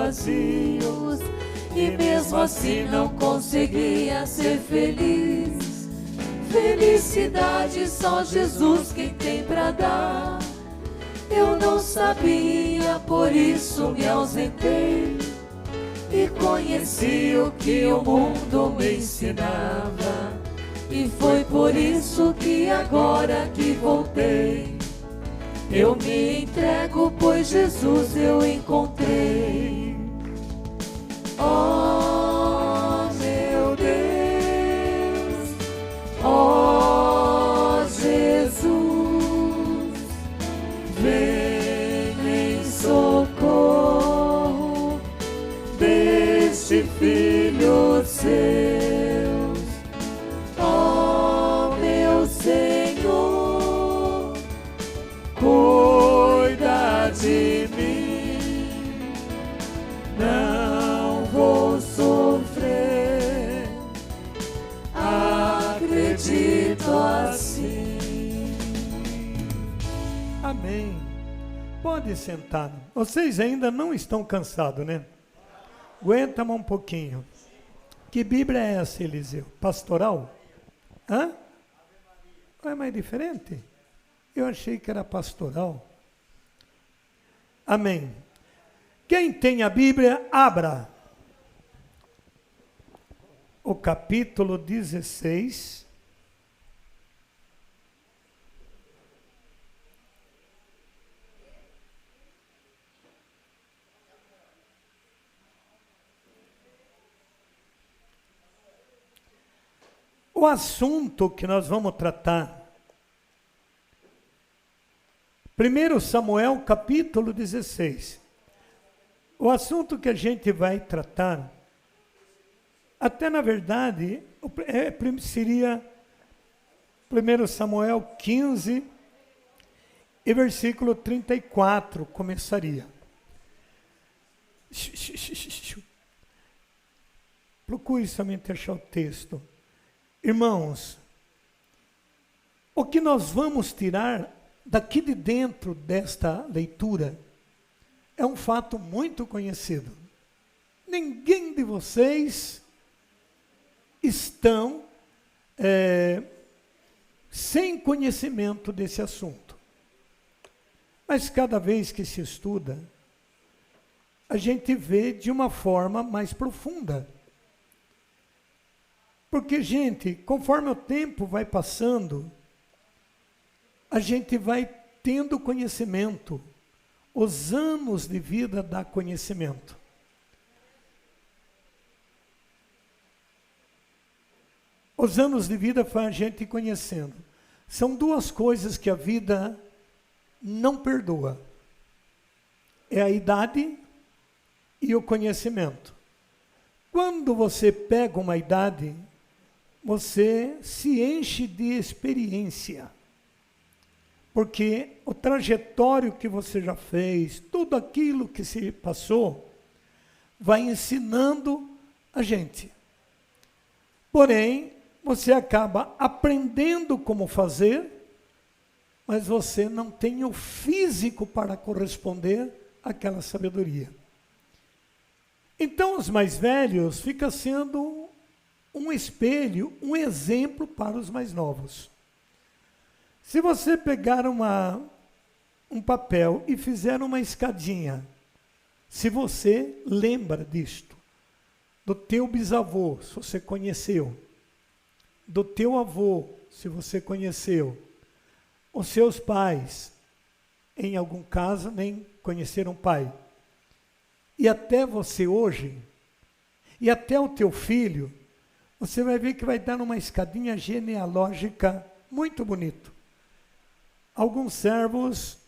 vazios, e mesmo assim não conseguia ser feliz. Felicidade só Jesus quem tem pra dar. Eu não sabia, por isso me ausentei, e conheci o que o mundo me ensinava. E foi por isso que agora que voltei, eu me entrego, pois Jesus eu encontrei. Oh, meu Deus, oh, Jesus, vem em socorro deste filho seu. Oh, meu Senhor, cuida de mim, não vou sofrer, acredito assim. Amém. Pode sentar. Vocês ainda não estão cansados, né? Aguenta mais um pouquinho. Que Bíblia é essa, Eliseu? Pastoral? Hã? É mais diferente? Eu achei que era pastoral. Amém. Quem tem a Bíblia, abra. O capítulo 16. O assunto que nós vamos tratar, 1 Samuel capítulo 16. O assunto que a gente vai tratar, até na verdade, seria 1 Samuel 15 e versículo 34, começaria. Procure somente achar o texto. Irmãos, o que nós vamos tirar daqui de dentro desta leitura é um fato muito conhecido. Ninguém de vocês estão sem conhecimento desse assunto. Mas cada vez que se estuda, a gente vê de uma forma mais profunda. Porque, gente, conforme o tempo vai passando, a gente vai tendo conhecimento. Os anos de vida dá conhecimento. Os anos de vida faz a gente conhecendo. São duas coisas que a vida não perdoa. É a idade e o conhecimento. Quando você pega uma idade, você se enche de experiência. Porque o trajetório que você já fez, tudo aquilo que se passou, vai ensinando a gente. Porém, você acaba aprendendo como fazer, mas você não tem o físico para corresponder àquela sabedoria. Então, os mais velhos ficam sendo um espelho, um exemplo para os mais novos. Se você pegar um papel e fizer uma escadinha, se você lembra disto, do teu bisavô, se você conheceu, do teu avô, se você conheceu, os seus pais, em algum caso, nem conheceram pai, e até você hoje, e até o teu filho, você vai ver que vai dar uma escadinha genealógica muito bonito. Alguns servos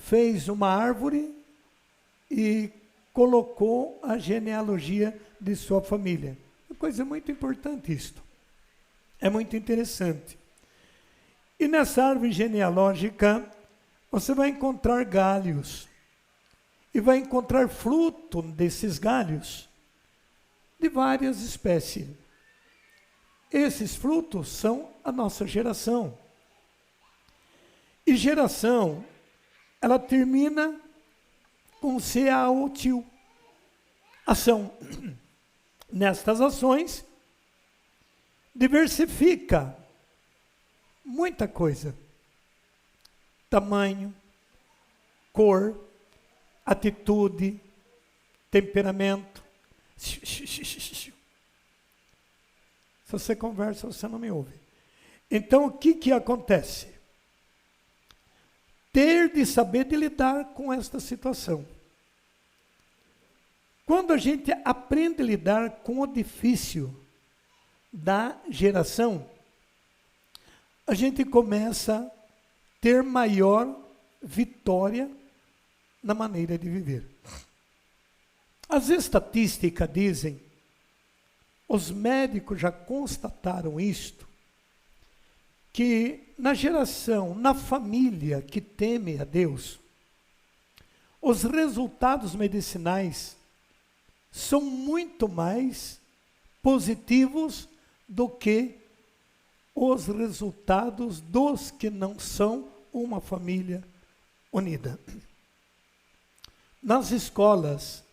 fez uma árvore e colocou a genealogia de sua família. Uma coisa muito importante isto. É muito interessante. E nessa árvore genealógica, você vai encontrar galhos. E vai encontrar fruto desses galhos de várias espécies. Esses frutos são a nossa geração. E geração, ela termina com CA útil. ação. Nestas ações, diversifica muita coisa. Tamanho, cor, atitude, temperamento. Se você conversa, você não me ouve. Então, o que acontece? Ter de saber de lidar com esta situação. Quando a gente aprende a lidar com o difícil da geração, a gente começa a ter maior vitória na maneira de viver. As estatísticas dizem, os médicos já constataram isto, que na geração, na família que teme a Deus, os resultados medicinais são muito mais positivos do que os resultados dos que não são uma família unida. Nas escolas,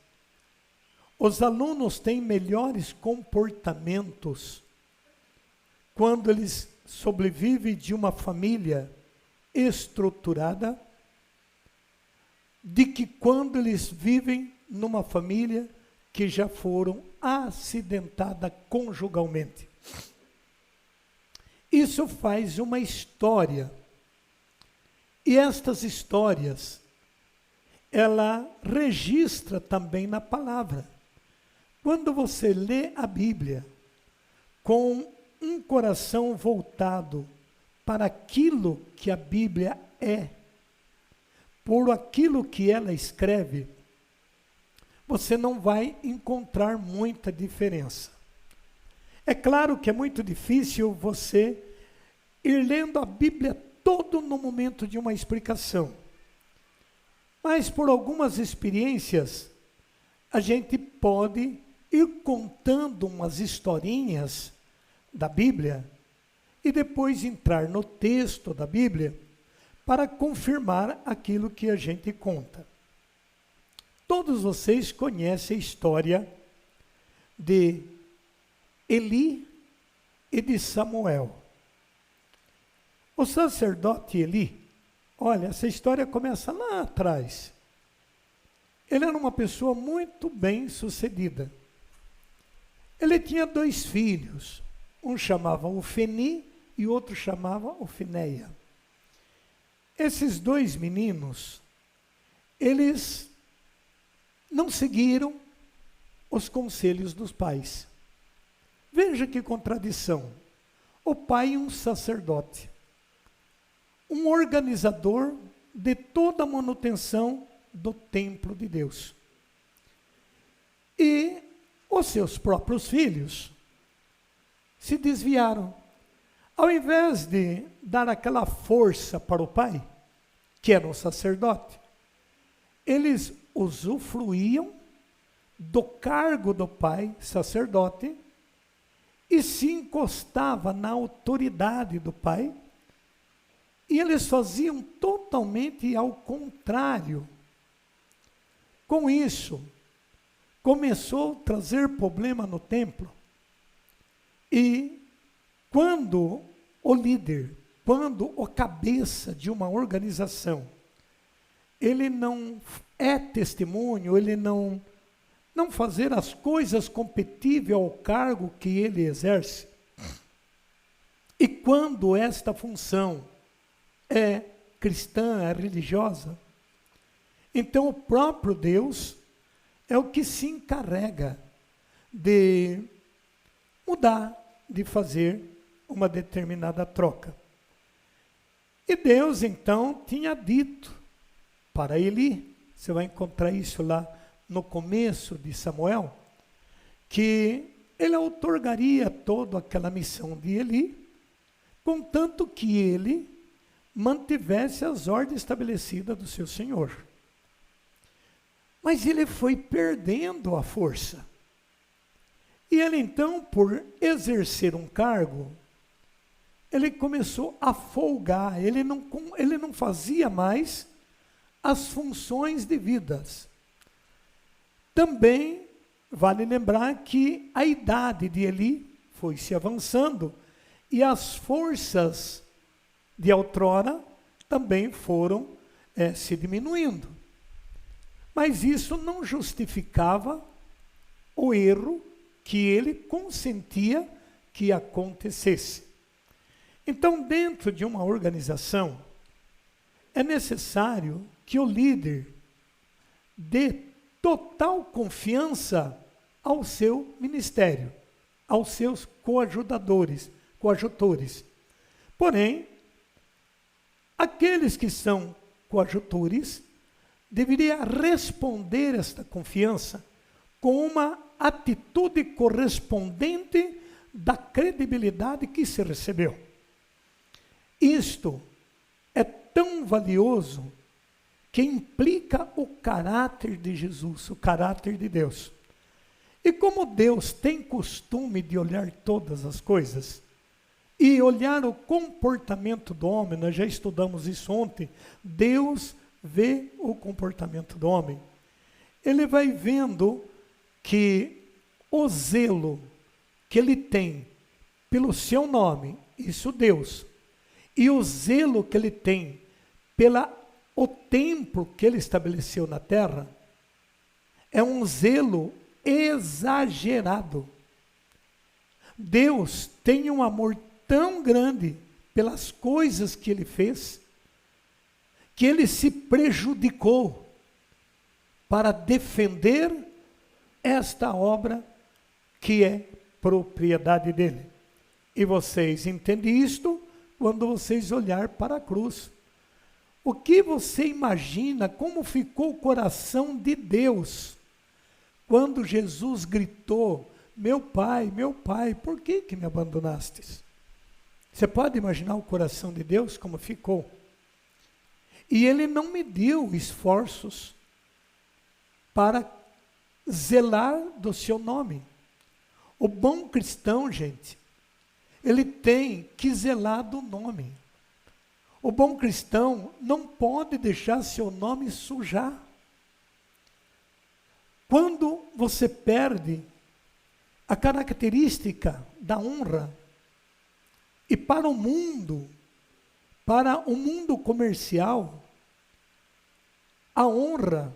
os alunos têm melhores comportamentos quando eles sobrevivem de uma família estruturada, de que quando eles vivem numa família que já foram acidentadas conjugalmente. Isso faz uma história. E estas histórias, ela registra também na palavra. Quando você lê a Bíblia com um coração voltado para aquilo que a Bíblia é, por aquilo que ela escreve, você não vai encontrar muita diferença. É claro que é muito difícil você ir lendo a Bíblia todo no momento de uma explicação. Mas por algumas experiências, a gente pode ir contando umas historinhas da Bíblia e depois entrar no texto da Bíblia para confirmar aquilo que a gente conta. Todos vocês conhecem a história de Eli e de Samuel. O sacerdote Eli, olha, essa história começa lá atrás. Ele era uma pessoa muito bem sucedida. Ele tinha 2 filhos, um chamava Ofni e outro chamava Ofneia. Esses 2 meninos, eles não seguiram os conselhos dos pais. Veja que contradição. O pai, um sacerdote, um organizador de toda a manutenção do templo de Deus. E os seus próprios filhos se desviaram. Ao invés de dar aquela força para o pai, que era um sacerdote, eles usufruíam do cargo do pai, sacerdote, e se encostava na autoridade do pai, e eles faziam totalmente ao contrário. Com isso, começou a trazer problema no templo. E quando o líder, quando o cabeça de uma organização, ele não é testemunho, ele não fazer as coisas compatíveis ao cargo que ele exerce, e quando esta função é cristã, é religiosa, então o próprio Deus é o que se encarrega de mudar, de fazer uma determinada troca. E Deus então tinha dito para Eli, você vai encontrar isso lá no começo de Samuel, que ele outorgaria toda aquela missão de Eli, contanto que ele mantivesse as ordens estabelecidas do seu Senhor. Mas ele foi perdendo a força. E ele então, por exercer um cargo, ele começou a folgar, ele não fazia mais as funções devidas. Também vale lembrar que a idade de Eli foi se avançando e as forças de outrora também foram se diminuindo. Mas isso não justificava o erro que ele consentia que acontecesse. Então, dentro de uma organização, é necessário que o líder dê total confiança ao seu ministério, aos seus coadjutores. Porém, aqueles que são coadjutores deveriam responder esta confiança com uma atitude correspondente da credibilidade que se recebeu. Isto é tão valioso que implica o caráter de Jesus, o caráter de Deus. E como Deus tem costume de olhar todas as coisas, e olhar o comportamento do homem, nós já estudamos isso ontem, Deus vê o comportamento do homem. Ele vai vendo que o zelo que ele tem pelo seu nome, isso Deus, e o zelo que ele tem o templo que ele estabeleceu na terra, é um zelo exagerado. Deus tem um amor tão grande pelas coisas que ele fez, que ele se prejudicou para defender esta obra que é propriedade dele. E vocês entendem isto quando vocês olharem para a cruz. O que você imagina, como ficou o coração de Deus, quando meu pai, por que me abandonastes? Você pode imaginar o coração de Deus como ficou? E ele não mediu esforços para zelar do seu nome. O bom cristão, gente, ele tem que zelar do nome. O bom cristão não pode deixar seu nome sujar. Quando você perde a característica da honra, e para o mundo comercial, a honra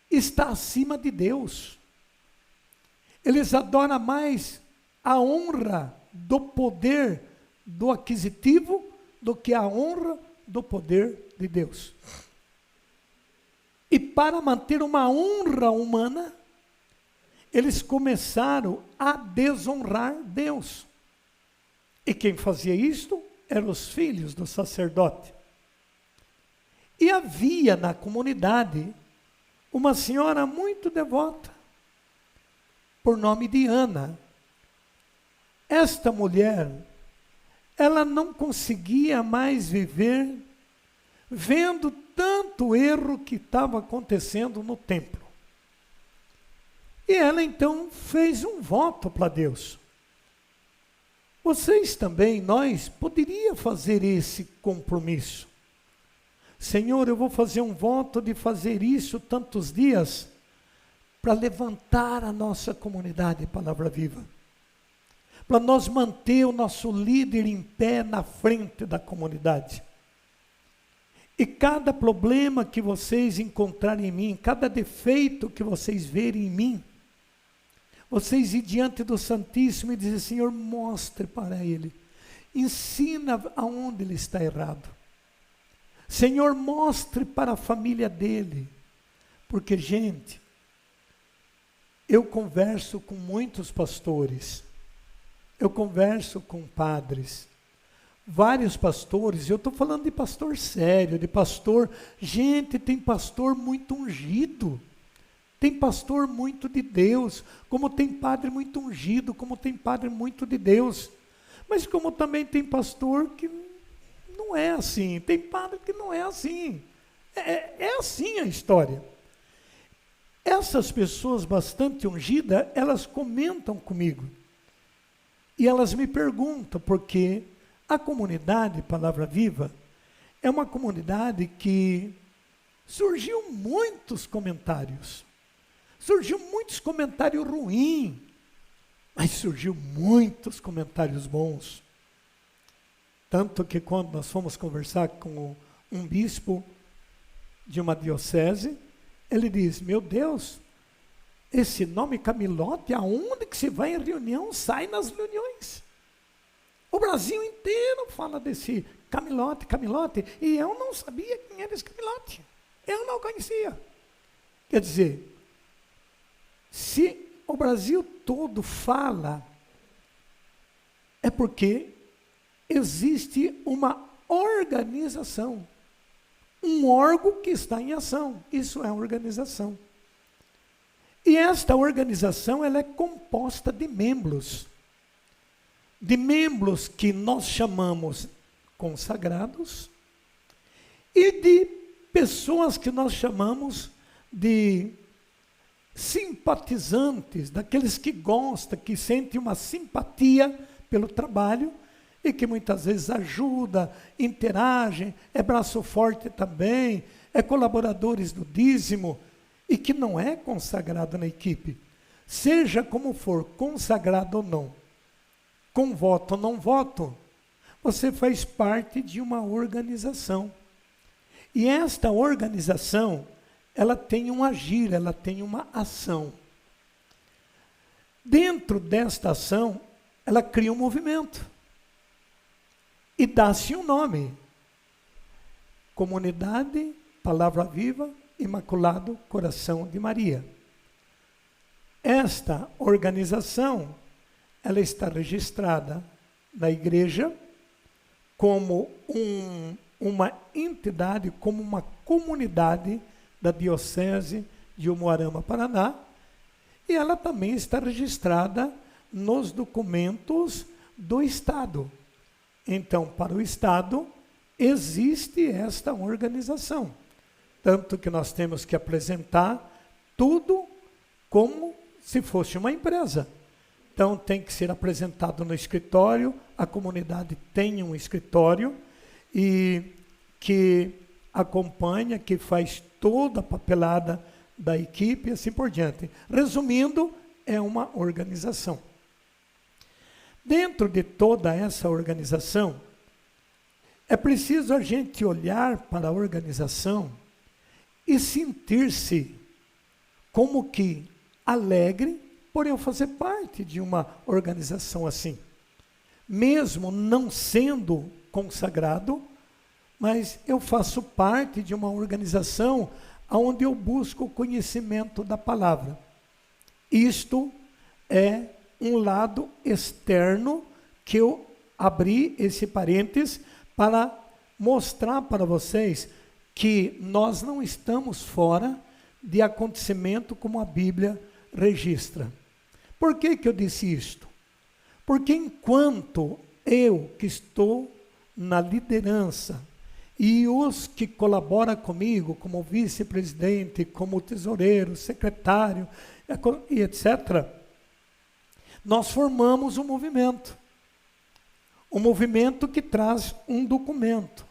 está acima de Deus. Eles adoram mais a honra do poder do aquisitivo do que a honra do poder de Deus. E para manter uma honra humana, eles começaram a desonrar Deus. E quem fazia isto eram os filhos do sacerdote. E havia na comunidade uma senhora muito devota, por nome de Ana. Esta mulher, ela não conseguia mais viver vendo tanto erro que estava acontecendo no templo. E ela então fez um voto para Deus. Vocês também, nós, poderia fazer esse compromisso. Senhor, eu vou fazer um voto de fazer isso tantos dias para levantar a nossa comunidade Palavra Viva. Para nós manter o nosso líder em pé na frente da comunidade. E cada problema que vocês encontrarem em mim, cada defeito que vocês verem em mim, vocês ir diante do Santíssimo e dizer, Senhor, mostre para ele, ensina aonde ele está errado. Senhor, mostre para a família dele, porque, gente, eu converso com muitos pastores, eu converso com padres, vários pastores, eu estou falando de pastor sério, de pastor, gente, tem pastor muito ungido, tem pastor muito de Deus, como tem padre muito ungido, como tem padre muito de Deus, mas como também tem pastor que não é assim, tem padre que não é assim, é assim a história. Essas pessoas bastante ungidas, elas comentam comigo, e elas me perguntam, porque a comunidade Palavra Viva é uma comunidade que surgiu muitos comentários. Surgiu muitos comentários ruins, mas surgiu muitos comentários bons. Tanto que quando nós fomos conversar com um bispo de uma diocese, ele diz, meu Deus, esse nome Camilote, aonde que se vai em reunião, sai nas reuniões. O Brasil inteiro fala desse Camilote, Camilote, e eu não sabia quem era esse Camilote. Eu não conhecia. Quer dizer, se o Brasil todo fala, é porque existe uma organização, um órgão que está em ação. Isso é organização. E esta organização, ela é composta de membros que nós chamamos consagrados e de pessoas que nós chamamos de simpatizantes, daqueles que gostam, que sentem uma simpatia pelo trabalho e que muitas vezes ajuda, interagem, é braço forte também, é colaboradores do dízimo e que não é consagrado na equipe. Seja como for, consagrado ou não, com voto ou não voto, você faz parte de uma organização. E esta organização, ela tem um agir, ela tem uma ação. Dentro desta ação, ela cria um movimento. E dá-se um nome. Comunidade Palavra Viva, Imaculado Coração de Maria. Esta organização, ela está registrada na igreja como uma entidade, como uma comunidade da Diocese de Umuarama, Paraná, e ela também está registrada nos documentos do Estado. Então, para o Estado, existe esta organização. Tanto que nós temos que apresentar tudo como se fosse uma empresa. Então, tem que ser apresentado no escritório, a comunidade tem um escritório e que acompanha, que faz toda a papelada da equipe e assim por diante. Resumindo, é uma organização. Dentro de toda essa organização, é preciso a gente olhar para a organização e sentir-se como que alegre por eu fazer parte de uma organização assim. Mesmo não sendo consagrado, mas eu faço parte de uma organização onde eu busco o conhecimento da palavra. Isto é um lado externo que eu abri esse parênteses para mostrar para vocês que nós não estamos fora de acontecimento como a Bíblia registra. Por que eu disse isto? Porque enquanto eu que estou na liderança e os que colaboram comigo, como vice-presidente, como tesoureiro, secretário, e etc., nós formamos um movimento que traz um documento.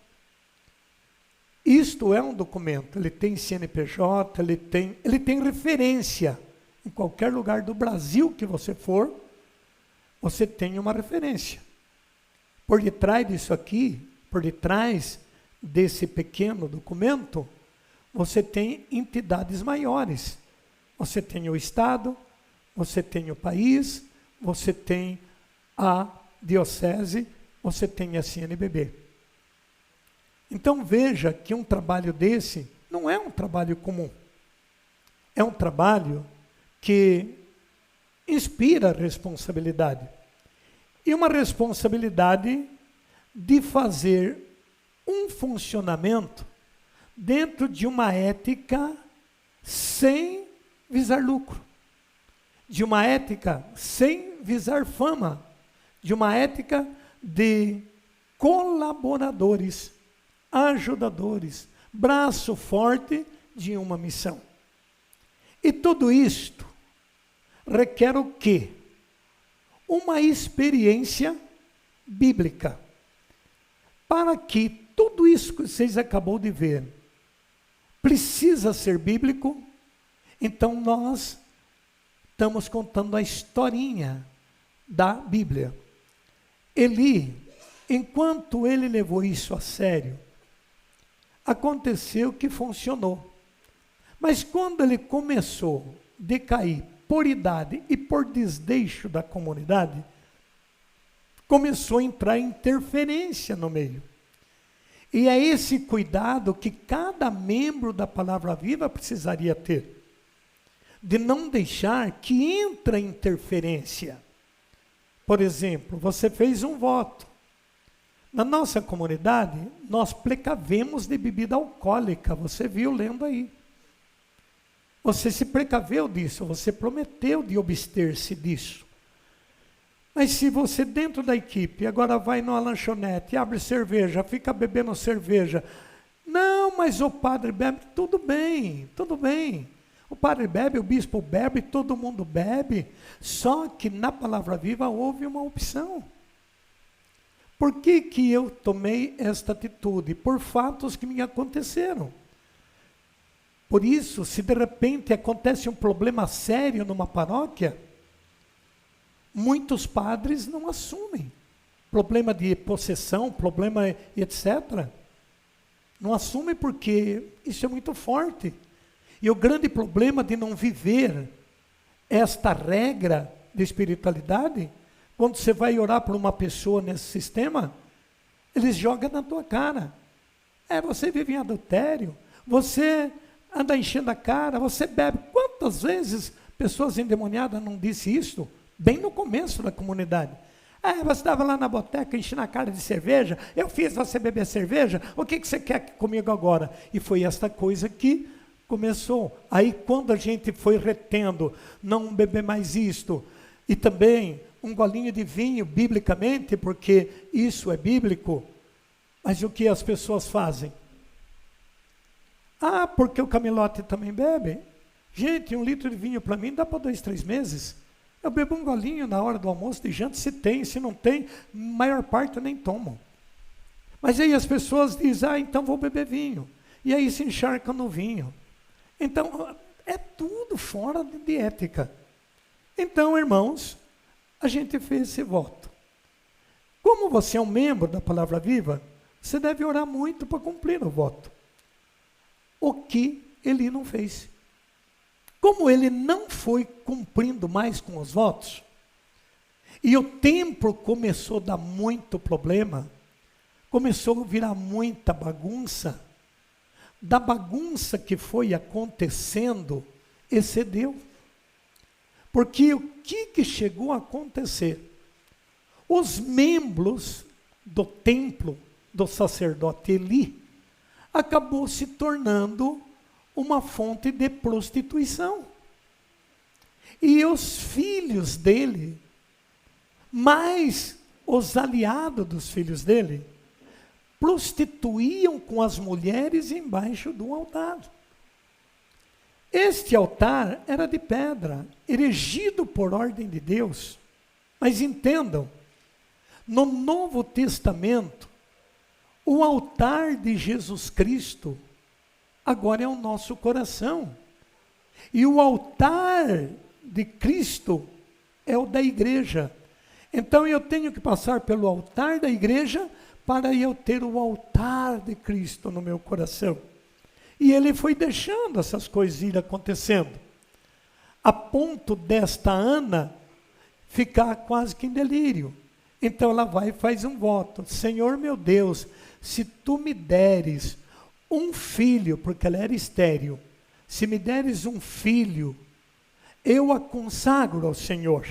Isto é um documento, ele tem CNPJ, ele tem referência. Em qualquer lugar do Brasil que você for, você tem uma referência. Por detrás disso aqui, por detrás desse pequeno documento, você tem entidades maiores. Você tem o Estado, você tem o país, você tem a diocese, você tem a CNBB. Então veja que um trabalho desse não é um trabalho comum. É um trabalho que inspira responsabilidade. E uma responsabilidade de fazer um funcionamento dentro de uma ética sem visar lucro, de uma ética sem visar fama, de uma ética de colaboradores, ajudadores, braço forte de uma missão. E tudo isto requer o quê? Uma experiência bíblica. Para que tudo isso que vocês acabou de ver precisa ser bíblico, então nós Estamos contando a historinha da Bíblia. Eli, enquanto ele levou isso a sério, aconteceu que funcionou. Mas quando ele começou a decair por idade e por desdeixo da comunidade, começou a entrar interferência no meio. E é esse cuidado que cada membro da Palavra Viva precisaria ter, de não deixar que entre interferência. Por exemplo, você fez um voto. Na nossa comunidade, nós precavemos de bebida alcoólica, você viu lendo aí. Você se precaveu disso, você prometeu de abster-se disso. Mas se você dentro da equipe, agora vai numa lanchonete, abre cerveja, fica bebendo cerveja. Não, mas o padre bebe, tudo bem, tudo bem. O padre bebe, o bispo bebe, todo mundo bebe. Só que na Palavra Viva houve uma opção. Por que que eu tomei esta atitude? Por fatos que me aconteceram. Por isso, se de repente acontece um problema sério numa paróquia, muitos padres não assumem. Problema de possessão, problema etc. Não assumem porque isso é muito forte. E o grande problema de não viver esta regra de espiritualidade, quando você vai orar por uma pessoa nesse sistema, eles jogam na tua cara. Você vive em adultério, você anda enchendo a cara, você bebe. Quantas vezes pessoas endemoniadas não disse isso? Bem no começo da comunidade. Você estava lá na boteca enchendo a cara de cerveja, eu fiz você beber cerveja, o que você quer comigo agora? E foi esta coisa que começou. Aí quando a gente foi retendo, não beber mais isto, e também um golinho de vinho, biblicamente, porque isso é bíblico, mas o que as pessoas fazem? Porque o Camilote também bebe? Gente, 1 litro de vinho para mim dá para 2, 3 meses. Eu bebo um golinho na hora do almoço de janta, se tem, se não tem, maior parte eu nem tomo. Mas aí as pessoas dizem, então vou beber vinho. E aí se encharcam no vinho. Então, é tudo fora de ética. Então, irmãos, a gente fez esse voto. Como você é um membro da Palavra Viva, você deve orar muito para cumprir o voto. O que ele não fez. Como ele não foi cumprindo mais com os votos, e o templo começou a dar muito problema, começou a virar muita bagunça, da bagunça que foi acontecendo, excedeu. Porque o que chegou a acontecer? Os membros do templo do sacerdote Eli acabou se tornando uma fonte de prostituição. E os filhos dele, mais os aliados dos filhos dele, prostituíam com as mulheres embaixo do altar. Este altar era de pedra, erigido por ordem de Deus. Mas entendam, no Novo Testamento, o altar de Jesus Cristo agora é o nosso coração. E o altar de Cristo é o da igreja. Então eu tenho que passar pelo altar da igreja para eu ter o altar de Cristo no meu coração. E ele foi deixando essas coisas ir acontecendo, a ponto desta Ana ficar quase que em delírio. Então ela vai e faz um voto: Senhor meu Deus, se tu me deres um filho, porque ela era estéril, se me deres um filho, eu a consagro ao Senhor,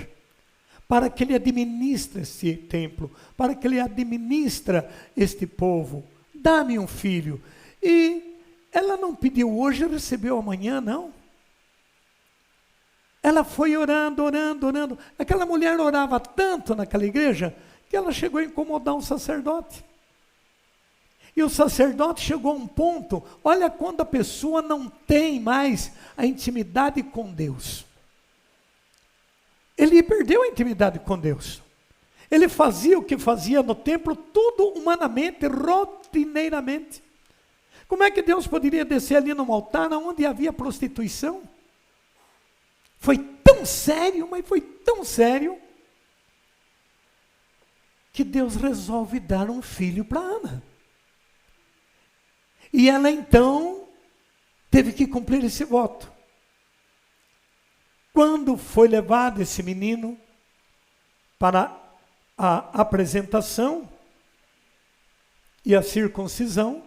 para que ele administre este templo, para que ele administre este povo. Dá-me um filho. E ela não pediu hoje e recebeu amanhã, não. Ela foi orando, orando, orando. Aquela mulher orava tanto naquela igreja, que ela chegou a incomodar um sacerdote. E o sacerdote chegou a um ponto, olha quando a pessoa não tem mais a intimidade com Deus. Ele perdeu a intimidade com Deus. Ele fazia o que fazia no templo, tudo humanamente, rotineiramente. Como é que Deus poderia descer ali num altar onde havia prostituição? Foi tão sério, mas foi tão sério, que Deus resolve dar um filho para Ana. E ela então teve que cumprir esse voto. Quando foi levado esse menino para a apresentação e a circuncisão,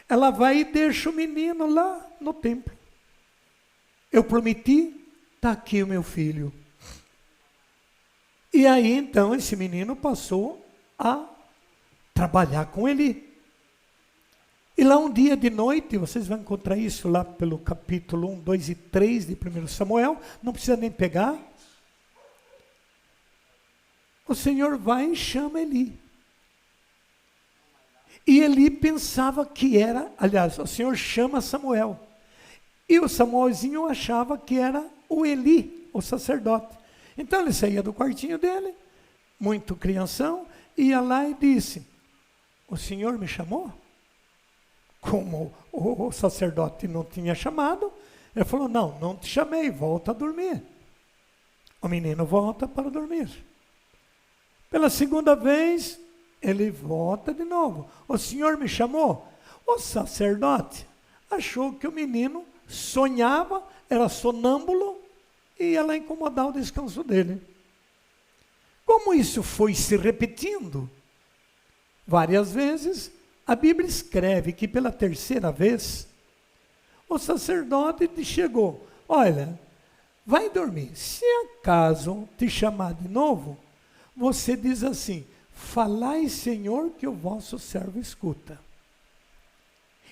ela vai e deixa o menino lá no templo. Eu prometi, está aqui o meu filho. E aí então esse menino passou a trabalhar com ele. E lá um dia de noite, vocês vão encontrar isso lá pelo capítulo 1, 2 e 3 de 1 Samuel, não precisa nem pegar. O Senhor vai e chama Eli. E Eli pensava que era, aliás, o Senhor chama Samuel. E o Samuelzinho achava que era o Eli, o sacerdote. Então ele saía do quartinho dele, muito crianção, ia lá e disse: o Senhor me chamou? Como o sacerdote não tinha chamado, ele falou: não te chamei, volta a dormir. O menino volta para dormir. Pela segunda vez, ele volta de novo: o Senhor me chamou? O sacerdote achou que o menino sonhava, era sonâmbulo, e ia lá incomodar o descanso dele. Como isso foi se repetindo várias vezes, a Bíblia escreve que pela terceira vez, o sacerdote te chegou: olha, vai dormir, se acaso te chamar de novo, você diz assim: falai, Senhor, que o vosso servo escuta.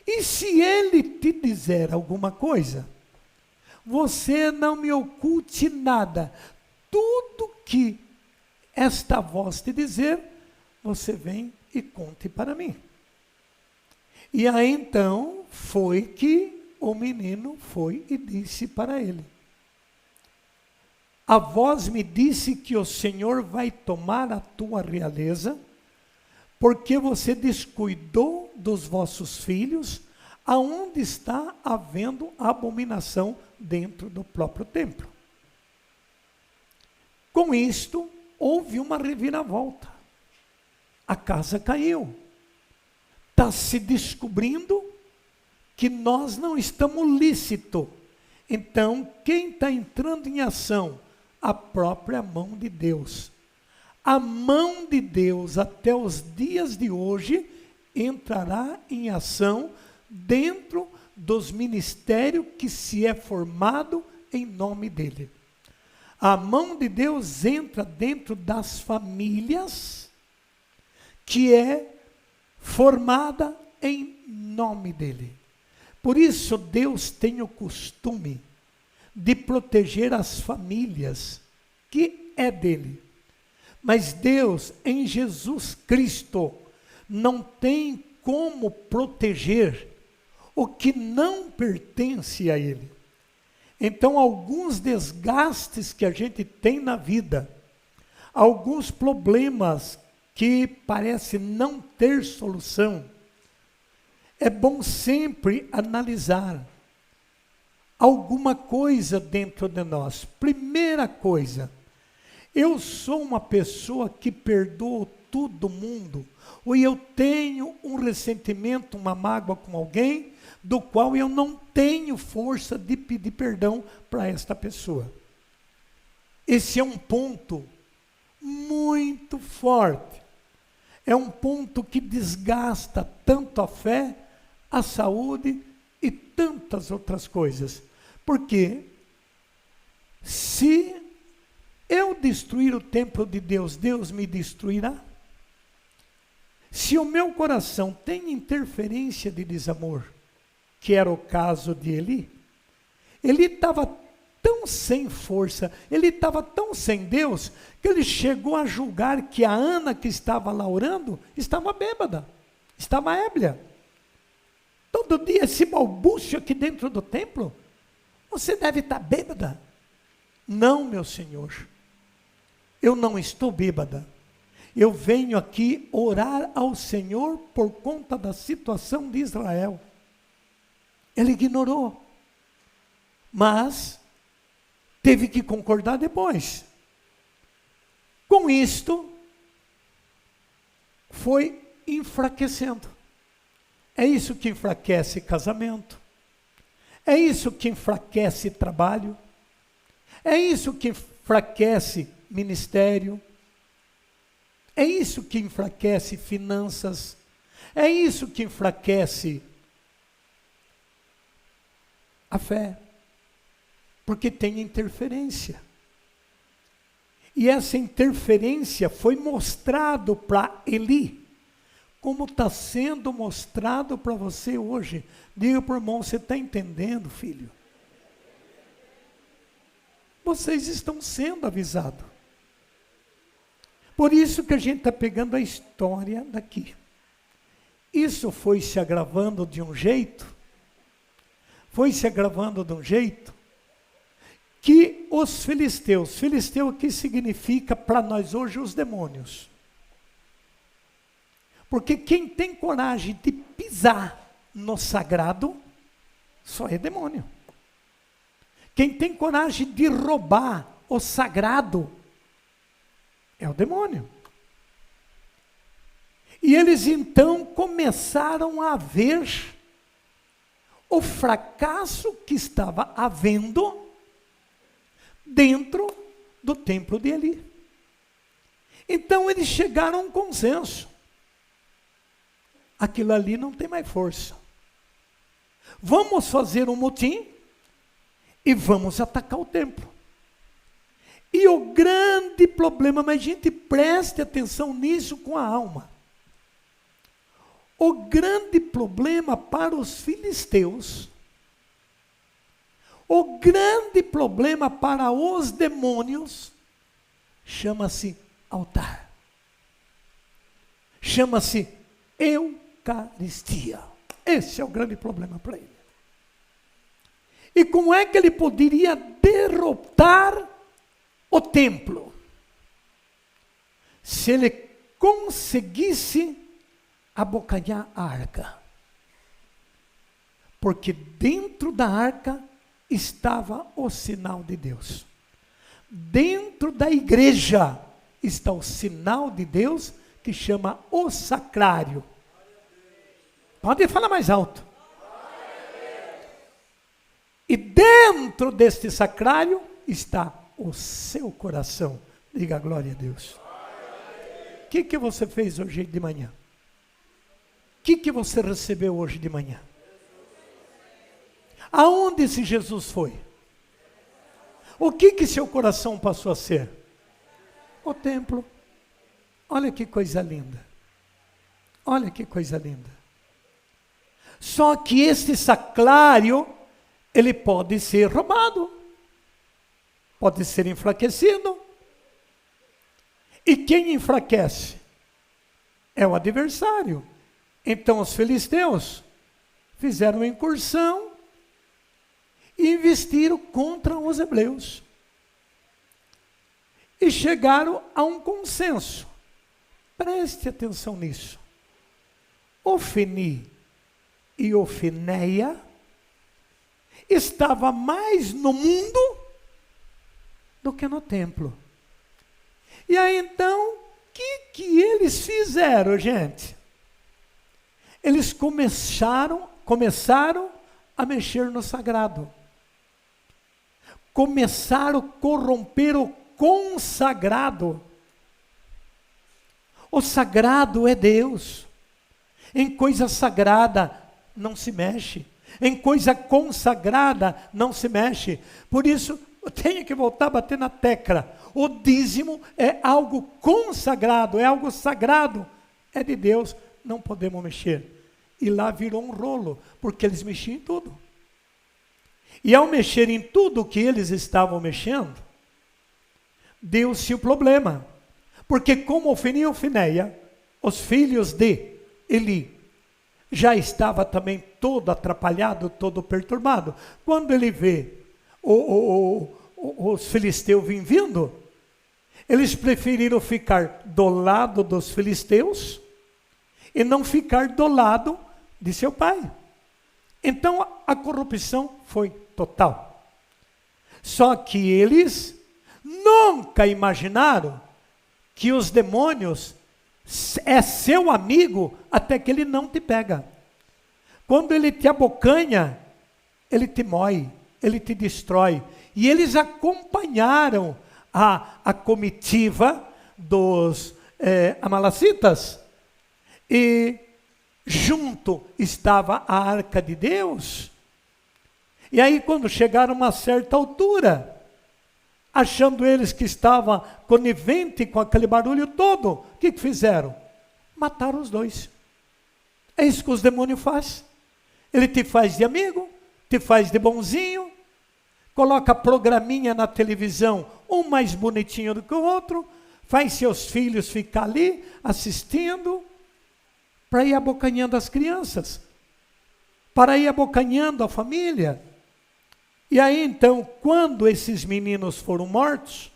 E se ele te dizer alguma coisa, você não me oculte nada. Tudo que esta voz te dizer, você vem e conte para mim. E aí então foi que o menino foi e disse para ele: a voz me disse que o Senhor vai tomar a tua realeza, porque você descuidou dos vossos filhos, aonde está havendo abominação dentro do próprio templo. Com isto, houve uma reviravolta. A casa caiu. Está se descobrindo que nós não estamos lícitos. Então, quem está entrando em ação? A própria mão de Deus. A mão de Deus, até os dias de hoje, entrará em ação dentro dos ministérios que se é formado em nome dele. A mão de Deus entra dentro das famílias que é formada em nome dele. Por isso Deus tem o costume de proteger as famílias que é dele. Mas Deus, em Jesus Cristo, não tem como proteger o que não pertence a ele. Então, alguns desgastes que a gente tem na vida, alguns problemas que parece não ter solução, é bom sempre analisar alguma coisa dentro de nós. Primeira coisa, eu sou uma pessoa que perdoa todo mundo, ou eu tenho um ressentimento, uma mágoa com alguém, do qual eu não tenho força de pedir perdão para esta pessoa. Esse é um ponto muito forte. É um ponto que desgasta tanto a fé, a saúde e tantas outras coisas. Porque se eu destruir o templo de Deus, Deus me destruirá. Se o meu coração tem interferência de desamor, que era o caso de Eli, ele estava tão sem força, ele estava tão sem Deus, que ele chegou a julgar que a Ana que estava lá orando, estava bêbada, estava ébria. Todo dia esse balbúcio aqui dentro do templo, você deve estar bêbada. Não, meu Senhor, eu não estou bêbada. Eu venho aqui orar ao Senhor por conta da situação de Israel. Ele ignorou. Mas teve que concordar depois. Com isto, foi enfraquecendo. É isso que enfraquece casamento. É isso que enfraquece trabalho. É isso que enfraquece ministério. É isso que enfraquece finanças. É isso que enfraquece a fé. Porque tem interferência. E essa interferência foi mostrado para Eli, como está sendo mostrado para você hoje. Diga para o irmão, você está entendendo, filho? Vocês estão sendo avisados. Por isso que a gente está pegando a história daqui. Isso foi se agravando de um jeito, que os filisteus, filisteu aqui significa para nós hoje os demônios. Porque quem tem coragem de pisar no sagrado, só é demônio. Quem tem coragem de roubar o sagrado, é o demônio. E eles então começaram a ver o fracasso que estava havendo dentro do templo de Eli. Então eles chegaram a um consenso. Aquilo ali não tem mais força. Vamos fazer um motim e vamos atacar o templo. E o grande problema, mas gente, preste atenção nisso com a alma. O grande problema para os filisteus, o grande problema para os demônios, chama-se altar. Chama-se Eucaristia. Esse é o grande problema para ele. E como é que ele poderia derrotar o templo? Se ele conseguisse abocanhar a arca. Porque dentro da arca estava o sinal de Deus. Dentro da igreja está o sinal de Deus, que chama o sacrário. Pode falar mais alto. E dentro deste sacrário está o seu coração. Diga glória a Deus. O que você fez hoje de manhã? O que você recebeu hoje de manhã? Aonde esse Jesus foi? O que seu coração passou a ser? O templo. Olha que coisa linda. Olha que coisa linda. Só que este sacrário, ele pode ser roubado. Pode ser enfraquecido. E quem enfraquece? É o adversário. Então os filisteus fizeram uma incursão e investiram contra os hebreus. E chegaram a um consenso. Preste atenção nisso. Ofni e Ofineia estava mais no mundo do que no templo. E aí então, o que eles fizeram, gente? Eles começaram a mexer no sagrado. Começaram a corromper o consagrado. O sagrado é Deus. Em coisa sagrada não se mexe. Em coisa consagrada não se mexe. Por isso, eu tenho que voltar a bater na tecla. O dízimo é algo consagrado, é algo sagrado. É de Deus, não podemos mexer. E lá virou um rolo, porque eles mexiam em tudo. E ao mexer em tudo que eles estavam mexendo, deu-se o problema. Porque como Ofni e Ofineia, os filhos de Eli, já estava também todo atrapalhado, todo perturbado. Quando ele vê os filisteus vindo, eles preferiram ficar do lado dos filisteus e não ficar do lado de seu pai. Então a corrupção foi total. Só que eles nunca imaginaram que os demônios é seu amigo até que ele não te pega. Quando ele te abocanha, ele te mói, ele te destrói. E eles acompanharam a comitiva dos amalequitas, e junto estava a arca de Deus. E aí, quando chegaram a uma certa altura, achando eles que estava conivente com aquele barulho todo, o que fizeram? Mataram os dois. É isso que os demônios fazem. Ele te faz de amigo, te faz de bonzinho, coloca programinha na televisão, um mais bonitinho do que o outro, faz seus filhos ficar ali assistindo, para ir abocanhando as crianças, para ir abocanhando a família. E aí então, quando esses meninos foram mortos,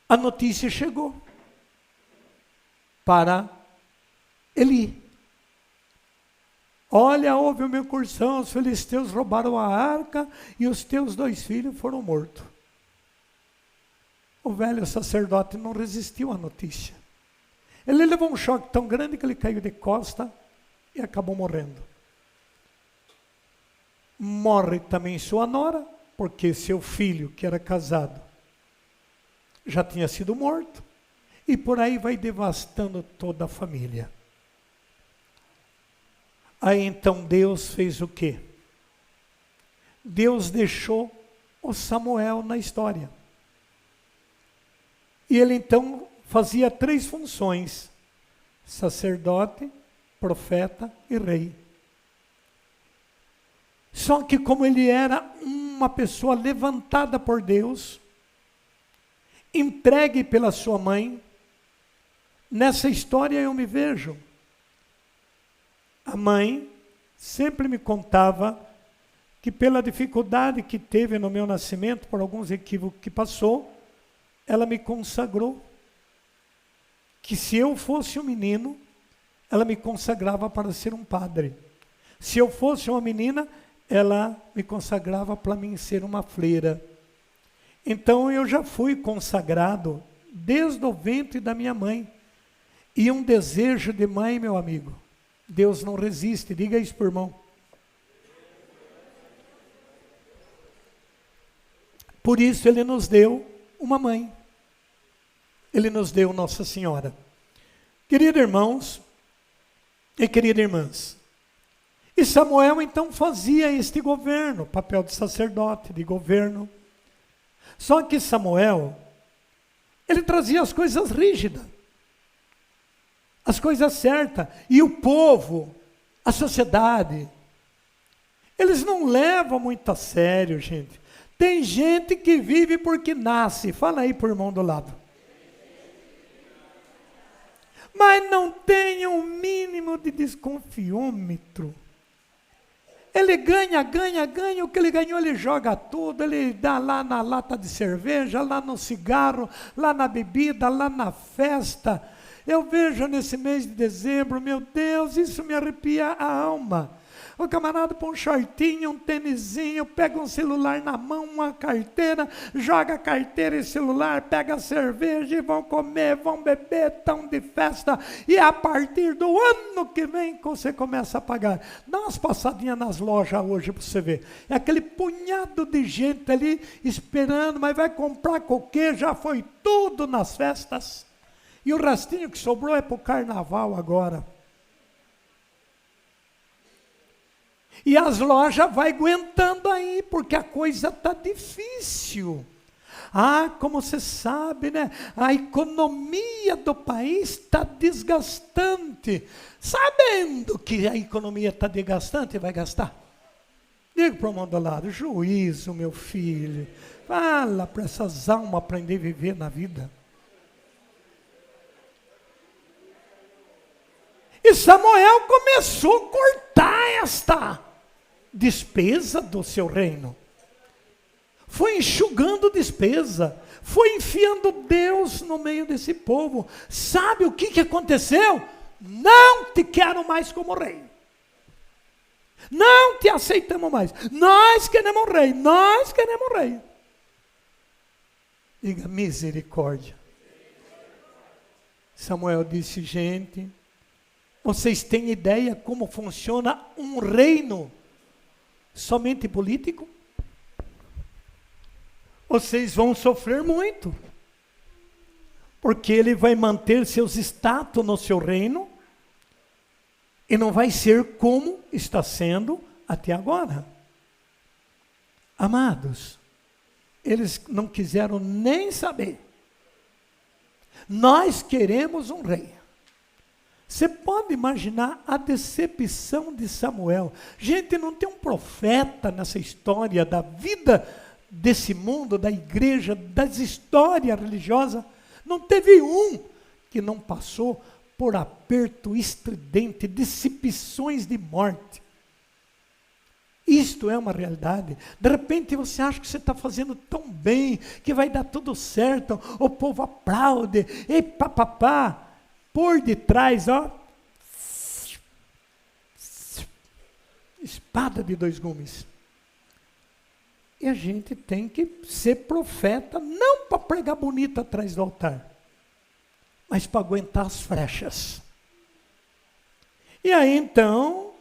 a notícia chegou para Eli. Olha, houve uma incursão, os filisteus roubaram a arca e os teus 2 filhos foram mortos. O velho sacerdote não resistiu à notícia. Ele levou um choque tão grande que ele caiu de costa e acabou morrendo. Morre também sua nora, porque seu filho, que era casado, já tinha sido morto. E por aí vai devastando toda a família. Aí então Deus fez o quê? Deus deixou o Samuel na história. E ele então fazia 3 funções: sacerdote, profeta e rei. Só que como ele era uma pessoa levantada por Deus, entregue pela sua mãe, nessa história eu me vejo. A mãe sempre me contava que pela dificuldade que teve no meu nascimento, por alguns equívocos que passou, ela me consagrou. Que se eu fosse um menino, ela me consagrava para ser um padre. Se eu fosse uma menina, ela me consagrava para mim ser uma freira. Então eu já fui consagrado desde o ventre da minha mãe. E um desejo de mãe, meu amigo, Deus não resiste. Diga isso por irmão. Por isso ele nos deu uma mãe. Ele nos deu Nossa Senhora. Queridos irmãos e queridas irmãs, e Samuel então fazia este governo, papel de sacerdote, de governo. Só que Samuel, ele trazia as coisas rígidas, as coisas certas, e o povo, a sociedade, eles não levam muito a sério, gente. Tem gente que vive porque nasce, fala aí para o irmão do lado. Mas não tem um mínimo de desconfiômetro. Ele ganha, o que ele ganhou ele joga tudo, ele dá lá na lata de cerveja, lá no cigarro, lá na bebida, lá na festa. Eu vejo nesse mês de dezembro, meu Deus, isso me arrepia a alma. O camarada põe um shortinho, um tênisinho, pega um celular na mão, uma carteira, joga a carteira e celular, pega a cerveja e vão comer, vão beber, estão de festa. E a partir do ano que vem você começa a pagar. Dá umas passadinhas nas lojas hoje para você ver. É aquele punhado de gente ali esperando, mas vai comprar qualquer, já foi tudo nas festas. E o restinho que sobrou é para o carnaval agora. E as lojas vai aguentando aí, porque a coisa está difícil. Ah, como você sabe, né? A economia do país está desgastante. Sabendo que a economia está desgastante, vai gastar? Diga para o irmão do lado, juízo, meu filho. Fala para essas almas aprender a viver na vida. E Samuel começou a cortar esta despesa do seu reino. Foi enxugando despesa, foi enfiando Deus no meio desse povo. Sabe o que aconteceu? Não te quero mais como rei. Não te aceitamos mais. Nós queremos um rei. Nós queremos um rei. Diga misericórdia. Samuel disse, gente, vocês têm ideia como funciona um reino somente político? Vocês vão sofrer muito. Porque ele vai manter seus status no seu reino e não vai ser como está sendo até agora. Amados, eles não quiseram nem saber. Nós queremos um rei. Você pode imaginar a decepção de Samuel. Gente, não tem um profeta nessa história da vida desse mundo, da igreja, das histórias religiosas. Não teve um que não passou por aperto estridente, decepções de morte. Isto é uma realidade. De repente você acha que você está fazendo tão bem, que vai dar tudo certo, o povo aplaude, e papapá. Por detrás, ó, espada de dois gumes. E a gente tem que ser profeta, não para pregar bonito atrás do altar, mas para aguentar as flechas. E aí então,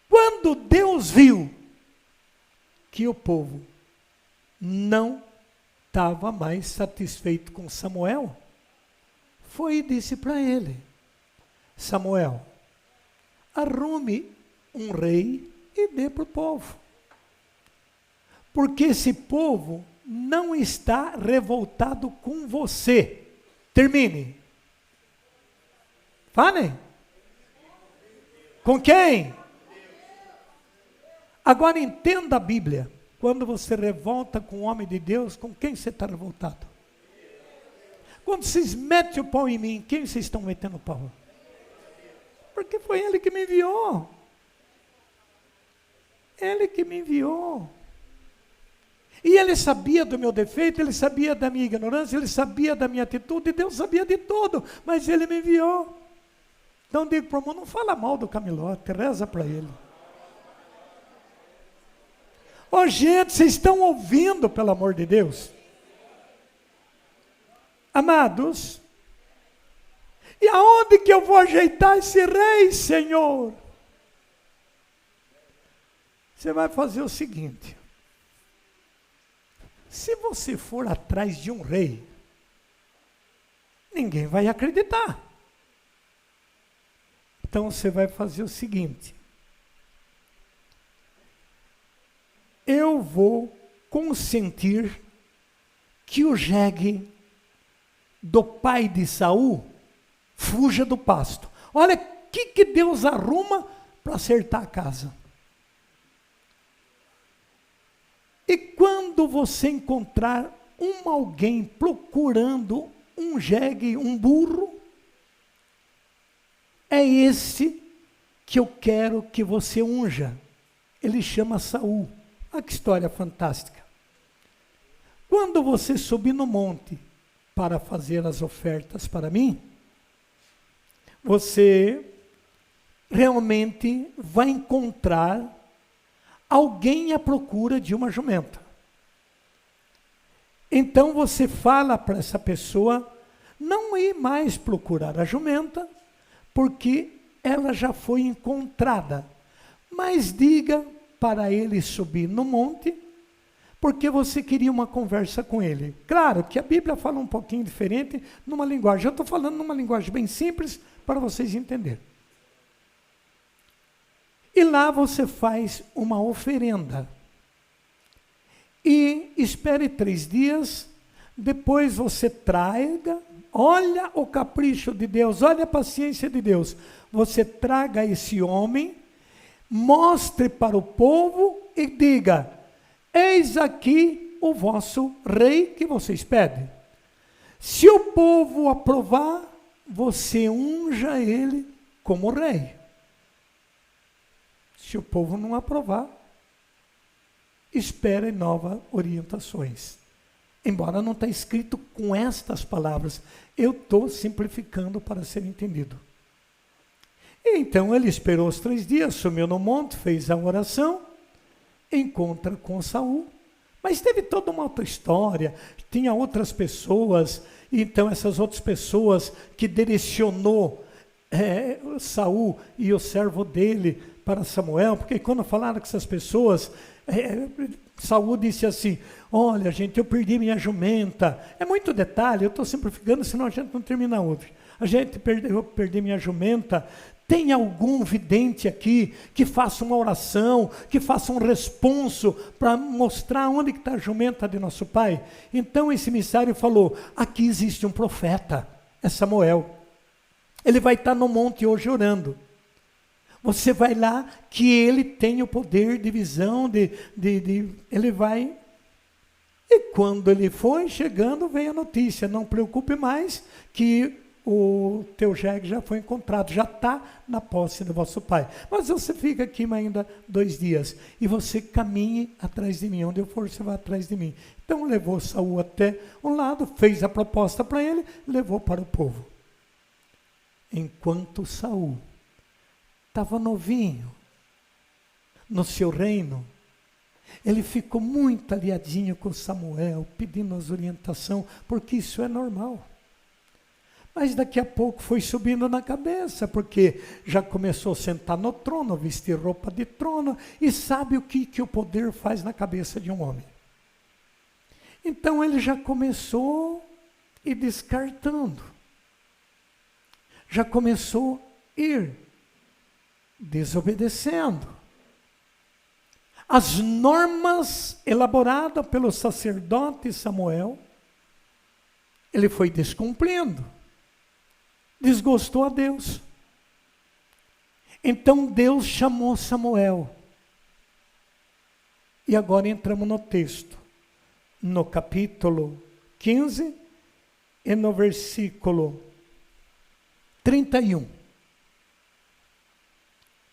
quando Deus viu que o povo não estava mais satisfeito com Samuel, foi e disse para ele, Samuel, arrume um rei e dê para o povo. Porque esse povo não está revoltado com você. Termine. Falem. Com quem? Agora entenda a Bíblia. Quando você revolta com o homem de Deus, com quem você está revoltado? Quando vocês metem o pau em mim, quem vocês estão metendo o pau? Porque foi ele que me enviou. Ele que me enviou. E ele sabia do meu defeito, ele sabia da minha ignorância, ele sabia da minha atitude, Deus sabia de tudo, mas ele me enviou. Então digo para o irmão, não fala mal do Camilote, reza para ele. Ô gente, vocês estão ouvindo, pelo amor de Deus? Amados, e aonde que eu vou ajeitar esse rei, Senhor? Você vai fazer o seguinte, se você for atrás de um rei, ninguém vai acreditar. Então você vai fazer o seguinte, eu vou consentir que o jegue do pai de Saul fuja do pasto. Olha o que Deus arruma para acertar a casa. E quando você encontrar alguém procurando um jegue, um burro, é esse que eu quero que você unja. Ele chama Saul. Olha que história fantástica. Quando você subir no monte para fazer as ofertas para mim, você realmente vai encontrar alguém à procura de uma jumenta. Então você fala para essa pessoa não ir mais procurar a jumenta, porque ela já foi encontrada. Mas diga para ele subir no monte, porque você queria uma conversa com ele. Claro que a Bíblia fala um pouquinho diferente, numa linguagem. Eu estou falando numa linguagem bem simples, para vocês entenderem. E lá você faz uma oferenda. E espere 3 dias, depois você traga, olha o capricho de Deus, olha a paciência de Deus. Você traga esse homem, mostre para o povo e diga, eis aqui o vosso rei que vocês pedem. Se o povo aprovar, você unja ele como rei. Se o povo não aprovar, espere novas orientações. Embora não está escrito com estas palavras, eu estou simplificando para ser entendido. E então ele esperou os 3 dias, sumiu no monte, fez a oração, encontra com Saul. Mas teve toda uma outra história, tinha outras pessoas, então essas outras pessoas que direcionou Saul e o servo dele para Samuel, porque quando falaram com essas pessoas, Saul disse assim: olha gente, eu perdi minha jumenta. É muito detalhe, eu estou simplificando, senão a gente não termina hoje. Eu perdi minha jumenta. Tem algum vidente aqui que faça uma oração, que faça um responso para mostrar onde está a jumenta de nosso pai? Então esse emissário falou: aqui existe um profeta, é Samuel. Ele vai estar no monte hoje orando. Você vai lá, que ele tem o poder de visão, ele vai. E quando ele foi chegando, veio a notícia: não preocupe mais, que o teu jegue já foi encontrado, já está na posse do vosso pai. Mas você fica aqui ainda 2 dias, e você caminhe atrás de mim, onde eu for, você vai atrás de mim. Então levou Saul até um lado, fez a proposta para ele, levou para o povo. Enquanto Saul estava novinho no seu reino, ele ficou muito aliadinho com Samuel, pedindo as orientações, porque isso é normal. Mas daqui a pouco foi subindo na cabeça, porque já começou a sentar no trono, vestir roupa de trono, e sabe o que o poder faz na cabeça de um homem. Então ele já começou a ir descartando, já começou a ir desobedecendo as normas elaboradas pelo sacerdote Samuel. Ele foi descumprindo, desgostou a Deus. Então Deus chamou Samuel. E agora entramos no texto, no capítulo 15 e no versículo 31.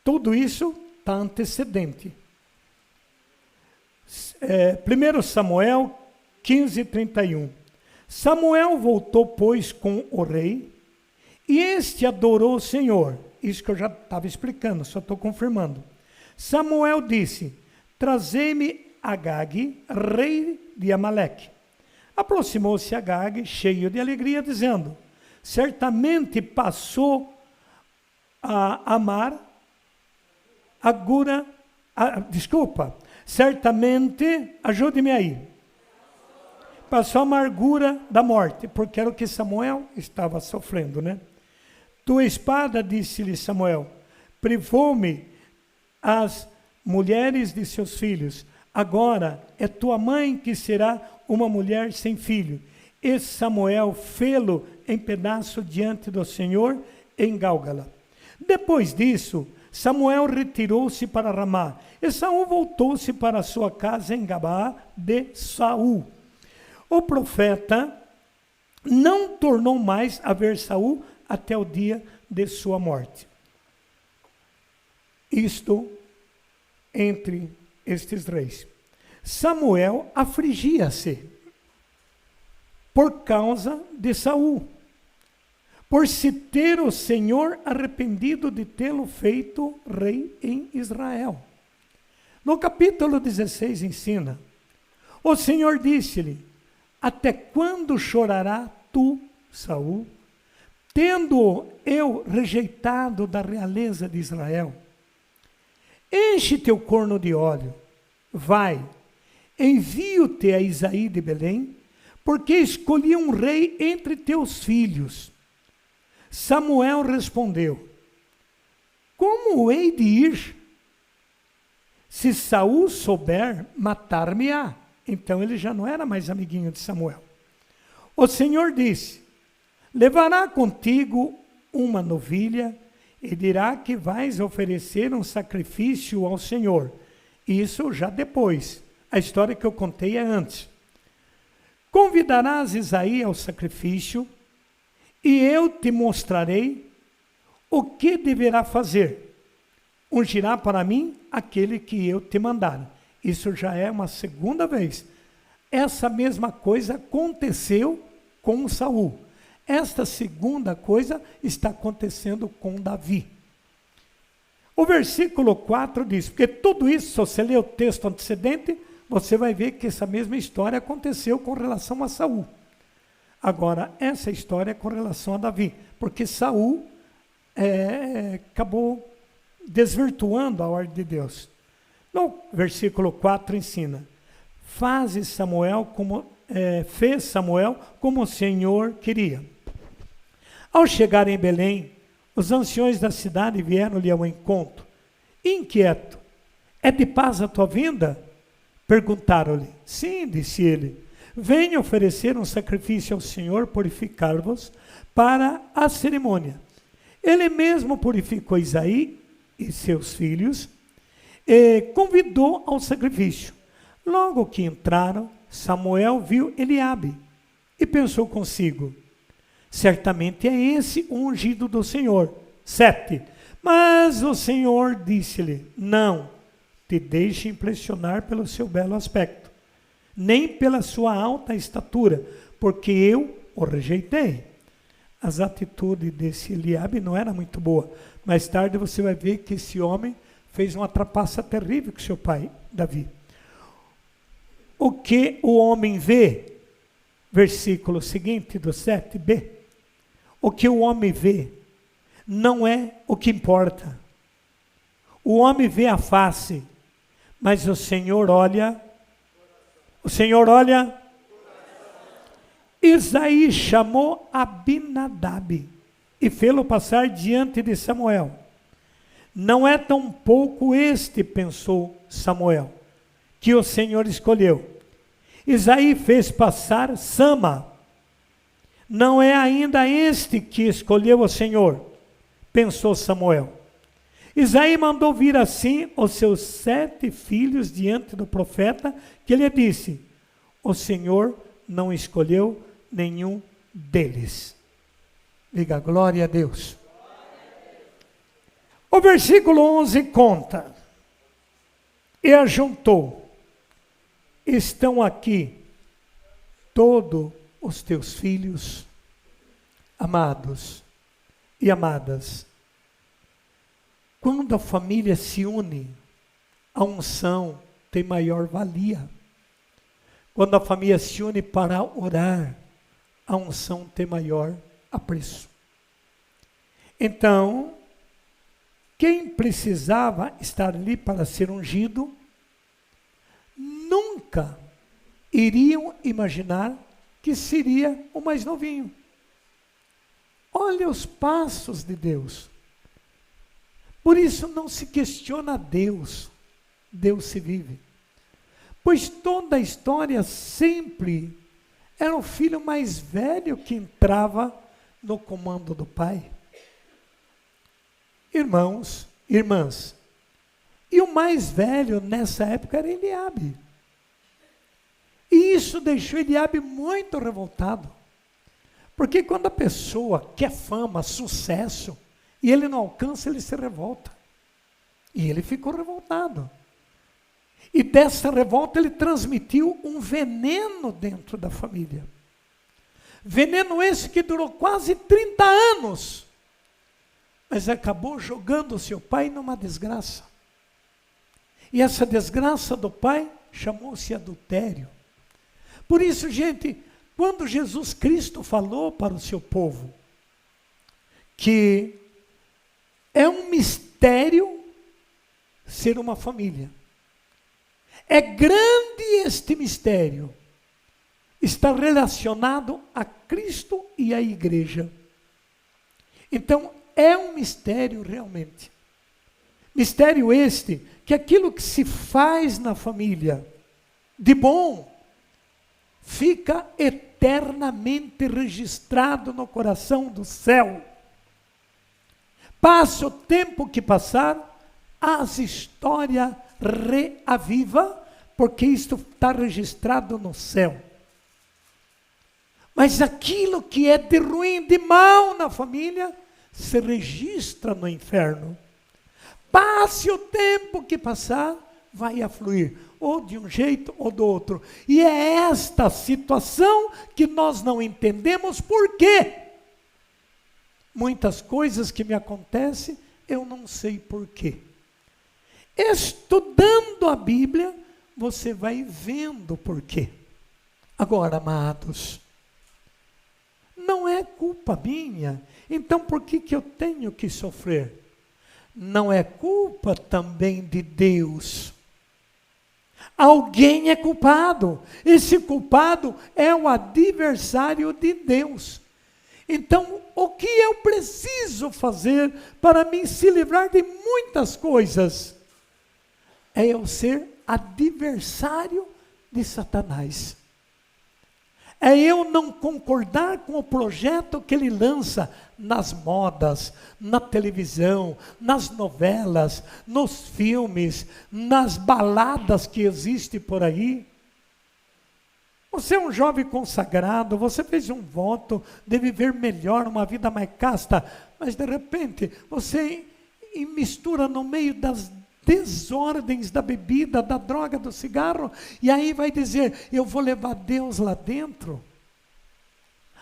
Tudo isso está antecedente. 1 Samuel 15, 31. Samuel voltou, pois, com o rei, e este adorou o Senhor. Isso que eu já estava explicando, só estou confirmando. Samuel disse: trazei-me Agag, rei de Amaleque. Aproximou-se Agag, cheio de alegria, dizendo: certamente passou a amar certamente, ajude-me aí, passou a amargura da morte, porque era o que Samuel estava sofrendo, né? Tua espada, disse-lhe Samuel, privou-me as mulheres de seus filhos, agora é tua mãe que será uma mulher sem filho. E Samuel fê-lo em pedaço diante do Senhor em Gálgala. Depois disso, Samuel retirou-se para Ramá, e Saul voltou-se para sua casa em Gabá de Saul. O profeta não tornou mais a ver Saul até o dia de sua morte. Isto entre estes reis. Samuel afligia-se por causa de Saul, por se ter o Senhor arrependido de tê-lo feito rei em Israel. No capítulo 16 ensina: o Senhor disse-lhe: até quando chorará tu, Saul, tendo eu rejeitado da realeza de Israel? Enche teu corno de óleo, vai, envio-te a Isaí de Belém, porque escolhi um rei entre teus filhos. Samuel respondeu: como hei de ir? Se Saul souber, matar-me-á. Então ele já não era mais amiguinho de Samuel. O Senhor disse: levará contigo uma novilha e dirá que vais oferecer um sacrifício ao Senhor. Isso já depois. A história que eu contei é antes. Convidarás Isaí ao sacrifício, e eu te mostrarei o que deverá fazer. Ungirá para mim aquele que eu te mandar. Isso já é uma segunda vez. Essa mesma coisa aconteceu com Saul. Esta segunda coisa está acontecendo com Davi. O versículo 4 diz, porque tudo isso, se você ler o texto antecedente, você vai ver que essa mesma história aconteceu com relação a Saul. Agora, essa história é com relação a Davi, porque Saul acabou desvirtuando a ordem de Deus. No versículo 4 ensina, fez Samuel como o Senhor queria. Ao chegar em Belém, os anciões da cidade vieram-lhe ao encontro, inquieto. É de paz a tua vinda? Perguntaram-lhe. Sim, disse ele. Venha oferecer um sacrifício ao Senhor, purificar-vos para a cerimônia. Ele mesmo purificou Isaí e seus filhos e convidou ao sacrifício. Logo que entraram, Samuel viu Eliabe e pensou consigo, certamente é esse o ungido do Senhor. 7. Mas o Senhor disse-lhe, não te deixe impressionar pelo seu belo aspecto, nem pela sua alta estatura, porque eu o rejeitei. As atitudes desse Eliabe não eram muito boas. Mais tarde você vai ver que esse homem fez uma trapaça terrível com seu pai, Davi. O que o homem vê, versículo seguinte do 7b, o que o homem vê não é o que importa. O homem vê a face, mas o Senhor olha. Isaí chamou Abinadab e fê-lo passar diante de Samuel. Não é tão pouco este, pensou Samuel, que o Senhor escolheu. Isaí fez passar Sama. Não é ainda este que escolheu o Senhor, pensou Samuel. Isaí mandou vir assim os seus 7 filhos diante do profeta, que lhe disse, o Senhor não escolheu nenhum deles. Diga glória a Deus. O versículo 11 conta, e ajuntou, estão aqui todos os teus filhos, amados e amadas. Quando a família se une, a unção tem maior valia. Quando a família se une para orar, a unção tem maior apreço. Então, quem precisava estar ali para ser ungido, nunca iriam imaginar que seria o mais novinho. Olha os passos de Deus. Por isso não se questiona Deus, Deus se vive. Pois toda a história sempre era o filho mais velho que entrava no comando do pai. Irmãos, irmãs, e o mais velho nessa época era Eliabe. E isso deixou Eliabe muito revoltado. Porque quando a pessoa quer fama, sucesso, e ele não alcança, ele se revolta. E ele ficou revoltado. E dessa revolta ele transmitiu um veneno dentro da família. Veneno esse que durou quase 30 anos. Mas acabou jogando seu pai numa desgraça. E essa desgraça do pai chamou-se adultério. Por isso, gente, quando Jesus Cristo falou para o seu povo que é um mistério ser uma família. É grande este mistério. Está relacionado a Cristo e à igreja. Então, é um mistério realmente. Mistério este, que aquilo que se faz na família de bom, fica eternamente registrado no coração do céu. Passa o tempo que passar, as histórias reaviva, porque isto está registrado no céu. Mas aquilo que é de ruim, de mal na família, se registra no inferno. Passe o tempo que passar, vai afluir, ou de um jeito ou do outro. E é esta situação que nós não entendemos por quê. Muitas coisas que me acontecem Eu não sei porquê. Estudando a Bíblia, você vai vendo porquê. Agora, amados, não é culpa minha. Então, por que eu tenho que sofrer? Não é culpa também de Deus. Alguém é culpado. Esse culpado é o adversário de Deus. Então, o que eu preciso fazer para me se livrar de muitas coisas? É eu ser adversário de Satanás. É eu não concordar com o projeto que ele lança nas modas, na televisão, nas novelas, nos filmes, nas baladas que existem por aí. Você é um jovem consagrado, você fez um voto de viver melhor, uma vida mais casta, mas de repente você mistura no meio das desordens da bebida, da droga, do cigarro, e aí vai dizer, eu vou levar Deus lá dentro.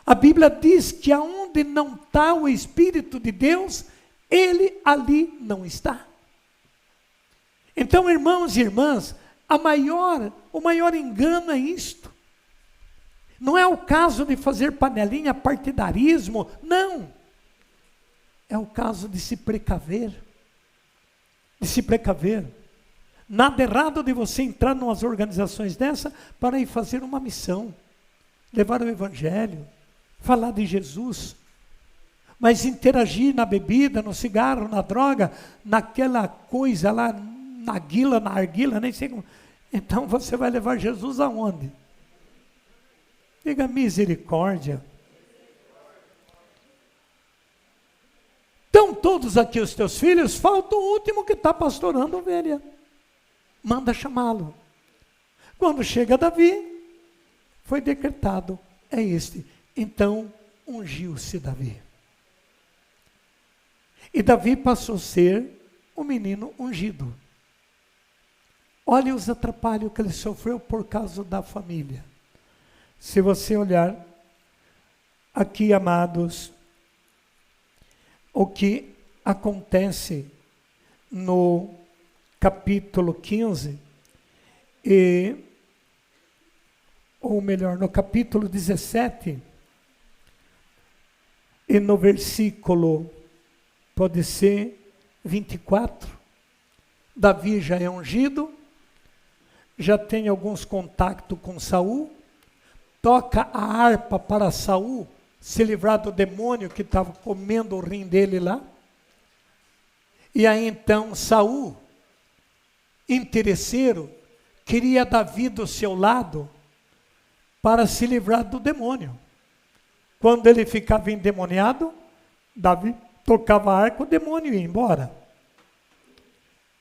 A Bíblia diz que aonde não está o Espírito de Deus, Ele ali não está. Então, irmãos e irmãs, o maior engano é isto. Não é o caso de fazer panelinha, partidarismo, não. É o caso de se precaver. De se precaver. Nada errado de você entrar em umas organizações dessa para ir fazer uma missão, levar o Evangelho, falar de Jesus, mas interagir na bebida, no cigarro, na droga, naquela coisa lá, na arguila, nem sei como. Então você vai levar Jesus aonde? Diga misericórdia. Estão todos aqui os teus filhos, falta o último que está pastorando ovelha. Manda chamá-lo. Quando chega Davi, foi decretado, é este. Então, ungiu-se Davi. E Davi passou a ser um menino ungido. Olha os atrapalhos que ele sofreu por causa da família. Se você olhar aqui, amados, o que acontece no capítulo 15, ou melhor, no capítulo 17, e no versículo, pode ser 24, Davi já é ungido, já tem alguns contatos com Saul, toca a harpa para Saul se livrar do demônio que estava comendo o rim dele lá. E aí então Saul, interesseiro, queria Davi do seu lado para se livrar do demônio. Quando ele ficava endemoniado, Davi tocava a harpa, o demônio ia embora.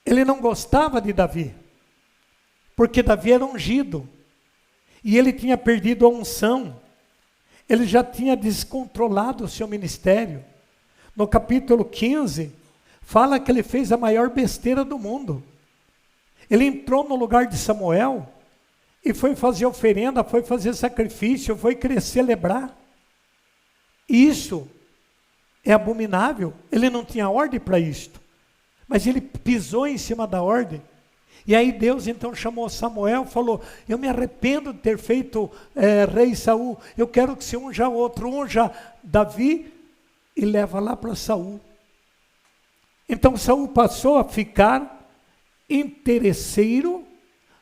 Ele não gostava de Davi, porque Davi era ungido, e ele tinha perdido a unção, ele já tinha descontrolado o seu ministério. No capítulo 15, fala que ele fez a maior besteira do mundo. Ele entrou no lugar de Samuel, e foi fazer oferenda, foi fazer sacrifício, foi querer celebrar. Isso é abominável, ele não tinha ordem para isto, mas ele pisou em cima da ordem. E aí Deus então chamou Samuel, falou, eu me arrependo de ter feito rei Saul, eu quero que se unja outro, unja Davi e leva lá para Saul. Então Saul passou a ficar interesseiro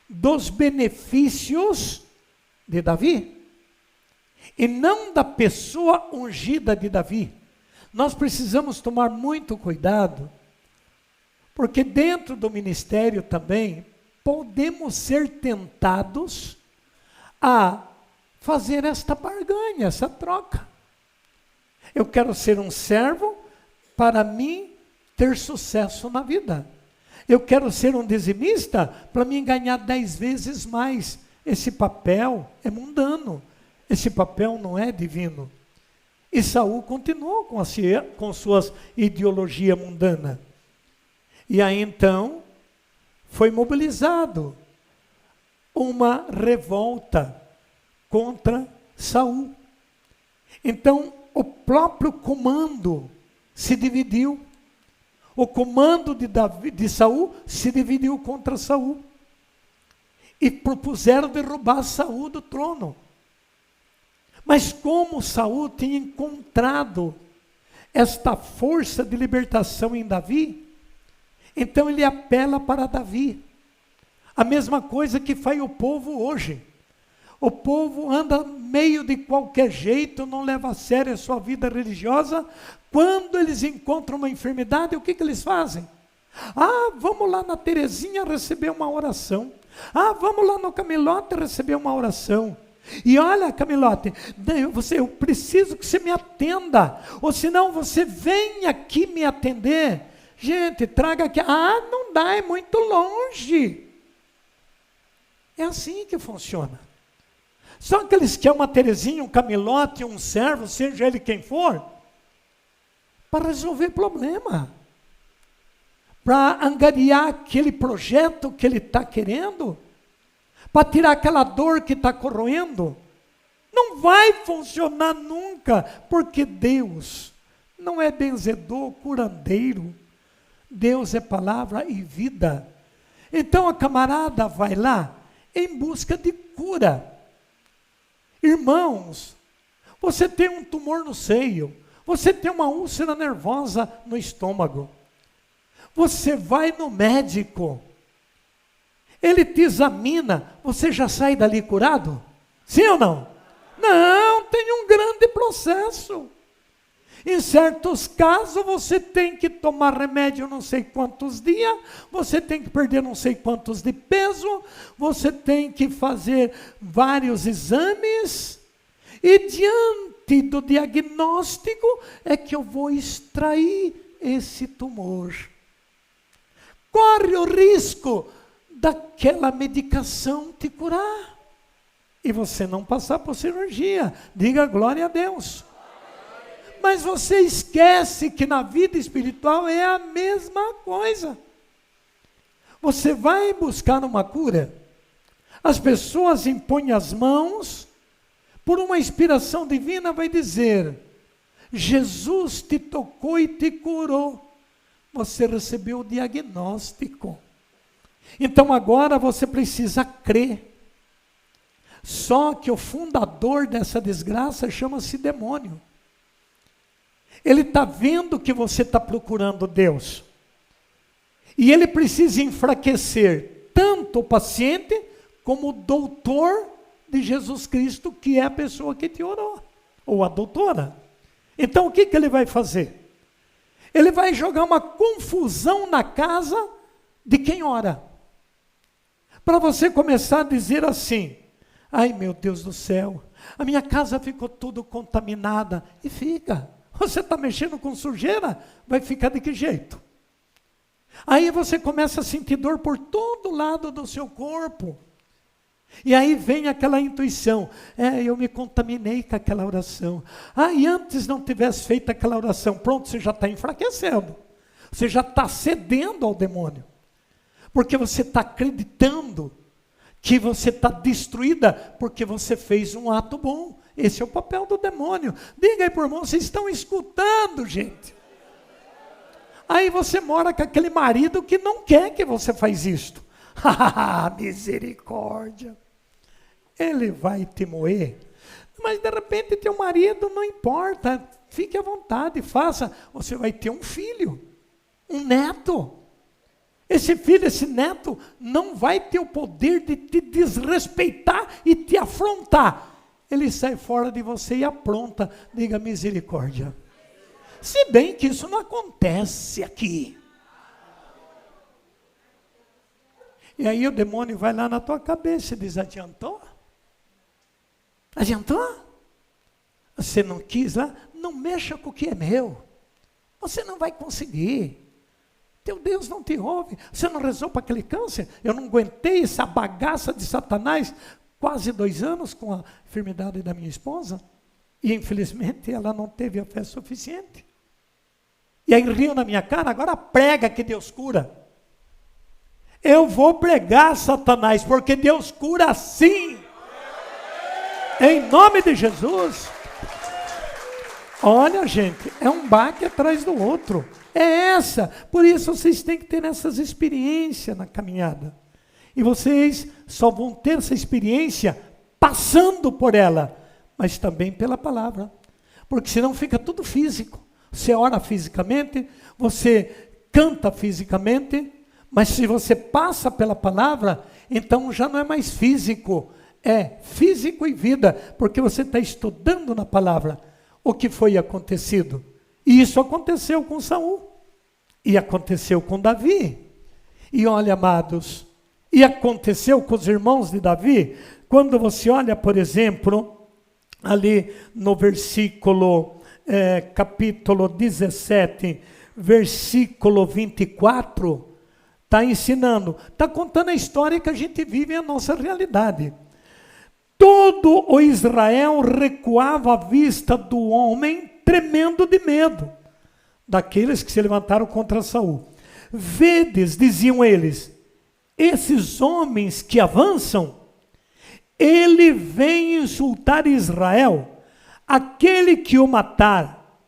dos benefícios de Davi, e não da pessoa ungida de Davi. Nós precisamos tomar muito cuidado, porque dentro do ministério também podemos ser tentados a fazer esta barganha, essa troca. Eu quero ser um servo para mim ter sucesso na vida. Eu quero ser um dizimista para mim ganhar 10 vezes mais. Esse papel é mundano, esse papel não é divino. E Saul continuou com suas ideologias mundanas. E aí então foi mobilizado uma revolta contra Saul. Então o próprio comando se dividiu. o comando de Saul se dividiu contra Saul. E propuseram derrubar Saul do trono. Mas como Saul tinha encontrado esta força de libertação em Davi, então ele apela para Davi. A mesma coisa que faz o povo hoje. O povo anda meio de qualquer jeito, não leva a sério a sua vida religiosa. Quando eles encontram uma enfermidade, o que eles fazem? Vamos lá na Terezinha receber uma oração. Vamos lá no Camilote receber uma oração. E olha, Camilote, eu preciso que você me atenda, ou senão você vem aqui me atender. Gente, traga aqui. Não dá, é muito longe. É assim que funciona. Só que eles querem uma Terezinha, um Camilote, um servo, seja ele quem for, para resolver problema, para angariar aquele projeto que ele está querendo, para tirar aquela dor que está corroendo. Não vai funcionar nunca, porque Deus não é benzedor, curandeiro. Deus é palavra e vida. Então a camarada vai lá em busca de cura. Irmãos, você tem um tumor no seio, você tem uma úlcera nervosa no estômago, você vai no médico, ele te examina, você já sai dali curado? Sim ou não? Não, tem um grande processo. Em certos casos você tem que tomar remédio não sei quantos dias, você tem que perder não sei quantos de peso, você tem que fazer vários exames, e diante do diagnóstico é que eu vou extrair esse tumor. Corre o risco daquela medicação te curar e você não passar por cirurgia. Diga glória a Deus. Mas você esquece que na vida espiritual é a mesma coisa. Você vai buscar uma cura, as pessoas impõem as mãos, por uma inspiração divina vai dizer, Jesus te tocou e te curou. Você recebeu o diagnóstico. Então agora você precisa crer. Só que o fundador dessa desgraça chama-se demônio. Ele está vendo que você está procurando Deus. E ele precisa enfraquecer tanto o paciente como o doutor de Jesus Cristo, que é a pessoa que te orou, ou a doutora. Então o que ele vai fazer? Ele vai jogar uma confusão na casa de quem ora. Para você começar a dizer assim, ai meu Deus do céu, a minha casa ficou tudo contaminada. E fica. Você está mexendo com sujeira, vai ficar de que jeito? Aí você começa a sentir dor por todo lado do seu corpo. E aí vem aquela intuição, eu me contaminei com aquela oração. E antes não tivesse feito aquela oração, pronto, você já está enfraquecendo. Você já está cedendo ao demônio. Porque você está acreditando que você está destruída porque você fez um ato bom. Esse é o papel do demônio. Diga aí por irmão, vocês estão escutando, gente? Aí você mora com aquele marido que não quer que você faz isto. Misericórdia. Ele vai te moer. Mas de repente teu marido não importa. Fique à vontade, faça. Você vai ter um filho, um neto. Esse filho, esse neto não vai ter o poder de te desrespeitar e te afrontar. Ele sai fora de você e apronta. Diga misericórdia. Se bem que isso não acontece aqui. E aí o demônio vai lá na tua cabeça e diz, adiantou? Adiantou? Você não quis lá? Não mexa com o que é meu. Você não vai conseguir. Teu Deus não te ouve. Você não rezou para aquele câncer? Eu não aguentei essa bagaça de Satanás. Quase 2 anos com a enfermidade da minha esposa. E infelizmente ela não teve a fé suficiente. E aí riu na minha cara, agora prega que Deus cura. Eu vou pregar, Satanás, porque Deus cura sim. Em nome de Jesus. Olha, gente, é um baque atrás do outro. É essa. Por isso vocês têm que ter essas experiências na caminhada. E vocês só vão ter essa experiência passando por ela, mas também pela palavra. Porque senão fica tudo físico. Você ora fisicamente, você canta fisicamente, mas se você passa pela palavra, então já não é mais físico. É físico e vida, porque você está estudando na palavra o que foi acontecido. E isso aconteceu com Saul. E aconteceu com Davi. E olha, amados, e aconteceu com os irmãos de Davi. Quando você olha, por exemplo, ali no versículo, capítulo 17, versículo 24, está ensinando, está contando a história que a gente vive, a nossa realidade. Todo o Israel recuava à vista do homem, tremendo de medo, daqueles que se levantaram contra Saul. Vedes, diziam eles, esses homens que avançam, ele vem insultar Israel, aquele que o matar,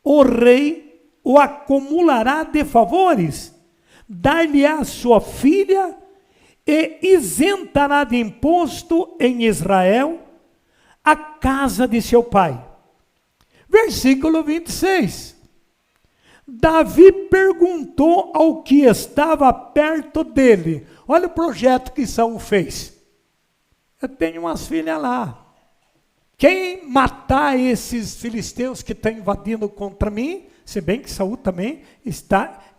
o rei o acumulará de favores, dar-lhe-á sua filha e isentará de imposto em Israel a casa de seu pai. Versículo 26. Davi perguntou ao que estava perto dele. Olha o projeto que Saul fez. Eu tenho umas filhas lá. Quem matar esses filisteus que estão invadindo contra mim, se bem que Saul também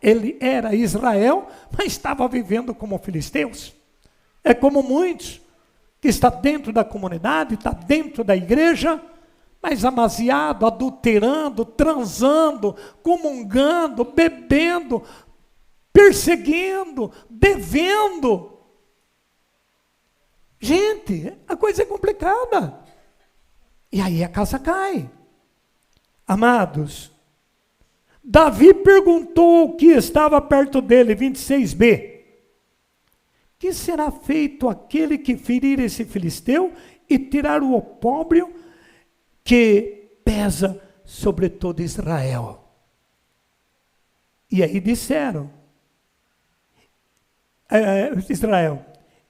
ele era Israel, mas estava vivendo como filisteus. É como muitos que está dentro da comunidade, está dentro da igreja, mas amaziado, adulterando, transando, comungando, bebendo, perseguindo, devendo. Gente, a coisa é complicada. E aí a casa cai. Amados, Davi perguntou o que estava perto dele, 26b. Que será feito aquele que ferir esse filisteu e tirar o opróbrio que pesa sobre todo Israel? E aí disseram, Israel,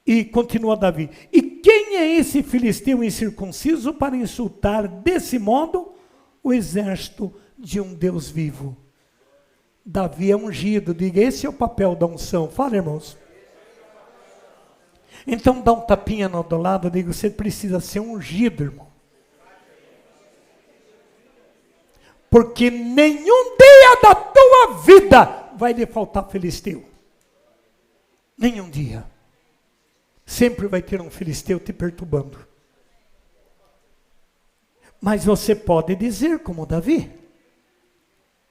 e continua Davi, e quem é esse filisteu incircunciso para insultar desse modo o exército de um Deus vivo? Davi é ungido, diga, esse é o papel da unção. Fala, irmãos. Então dá um tapinha no do lado, diga, você precisa ser ungido, irmão. Porque nenhum dia da tua vida vai lhe faltar filisteu. Nenhum dia. Sempre vai ter um filisteu te perturbando. Mas você pode dizer como Davi,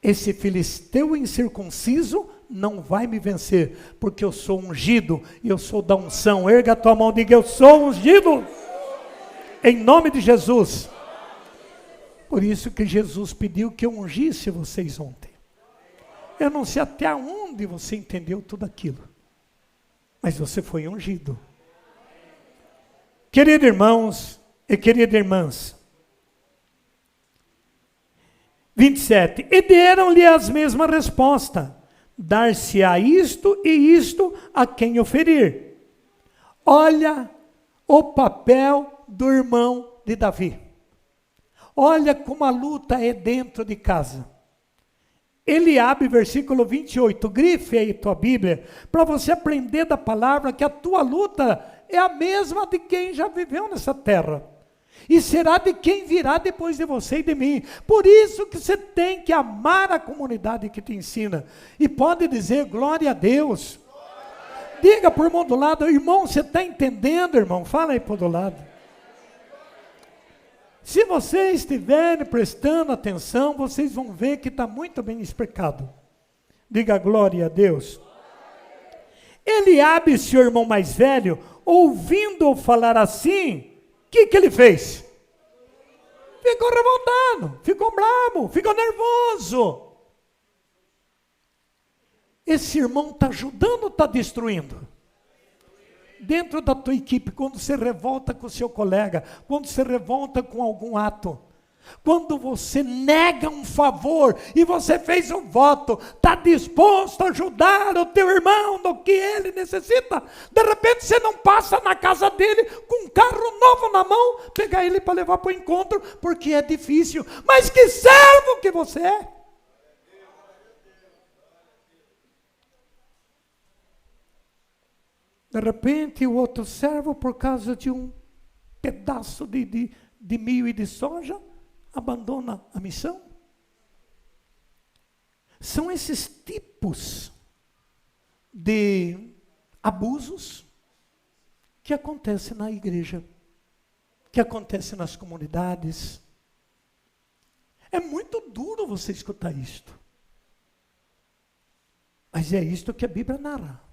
esse filisteu incircunciso não vai me vencer, porque eu sou ungido e eu sou da unção. Erga a tua mão e diga, eu sou ungido, em nome de Jesus. Por isso que Jesus pediu que eu ungisse vocês ontem. Eu não sei até onde você entendeu tudo aquilo, mas você foi ungido. Queridos irmãos e queridas irmãs, 27, e deram-lhe as mesmas respostas, dar-se-á isto e isto a quem o ferir. Olha o papel do irmão de Davi. Olha como a luta é dentro de casa. Eliabe, versículo 28, grife aí tua Bíblia, para você aprender da palavra que a tua luta é a mesma de quem já viveu nessa terra. E será de quem virá depois de você e de mim. Por isso que você tem que amar a comunidade que te ensina. E pode dizer, glória a Deus. Diga para o irmão do lado, irmão, você está entendendo, irmão? Fala aí para o do lado. Se vocês estiverem prestando atenção, vocês vão ver que está muito bem explicado. Diga glória a Deus. Eliabe, seu irmão mais velho, ouvindo-o falar assim, o que ele fez? Ficou revoltado, ficou bravo, ficou nervoso. Esse irmão está ajudando ou está destruindo? Dentro da tua equipe, quando você revolta com o seu colega, quando você revolta com algum ato, Quando você nega um favor e você fez um voto, está disposto a ajudar o teu irmão no que ele necessita, de repente você não passa na casa dele com um carro novo na mão, pegar ele para levar para o encontro, porque é difícil. Mas que servo que você é! De repente o outro servo, por causa de um pedaço de milho e de soja, abandona a missão. São esses tipos de abusos que acontecem na igreja, que acontecem nas comunidades. É muito duro você escutar isto. Mas é isto que a Bíblia narra.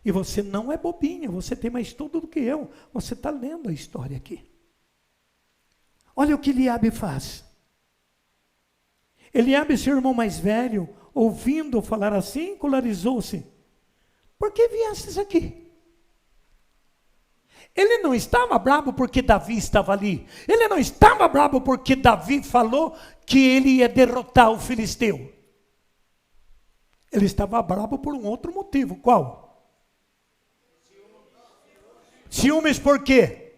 E você não é bobinho, você tem mais estudo do que eu. Você está lendo a história aqui. Olha o que Eliabe faz. Eliabe, seu irmão mais velho, ouvindo falar assim, encolarizou-se. Por que viestes aqui? Ele não estava bravo porque Davi estava ali. Ele não estava bravo porque Davi falou que ele ia derrotar o filisteu. Ele estava bravo por um outro motivo. Qual? Ciúmes por quê?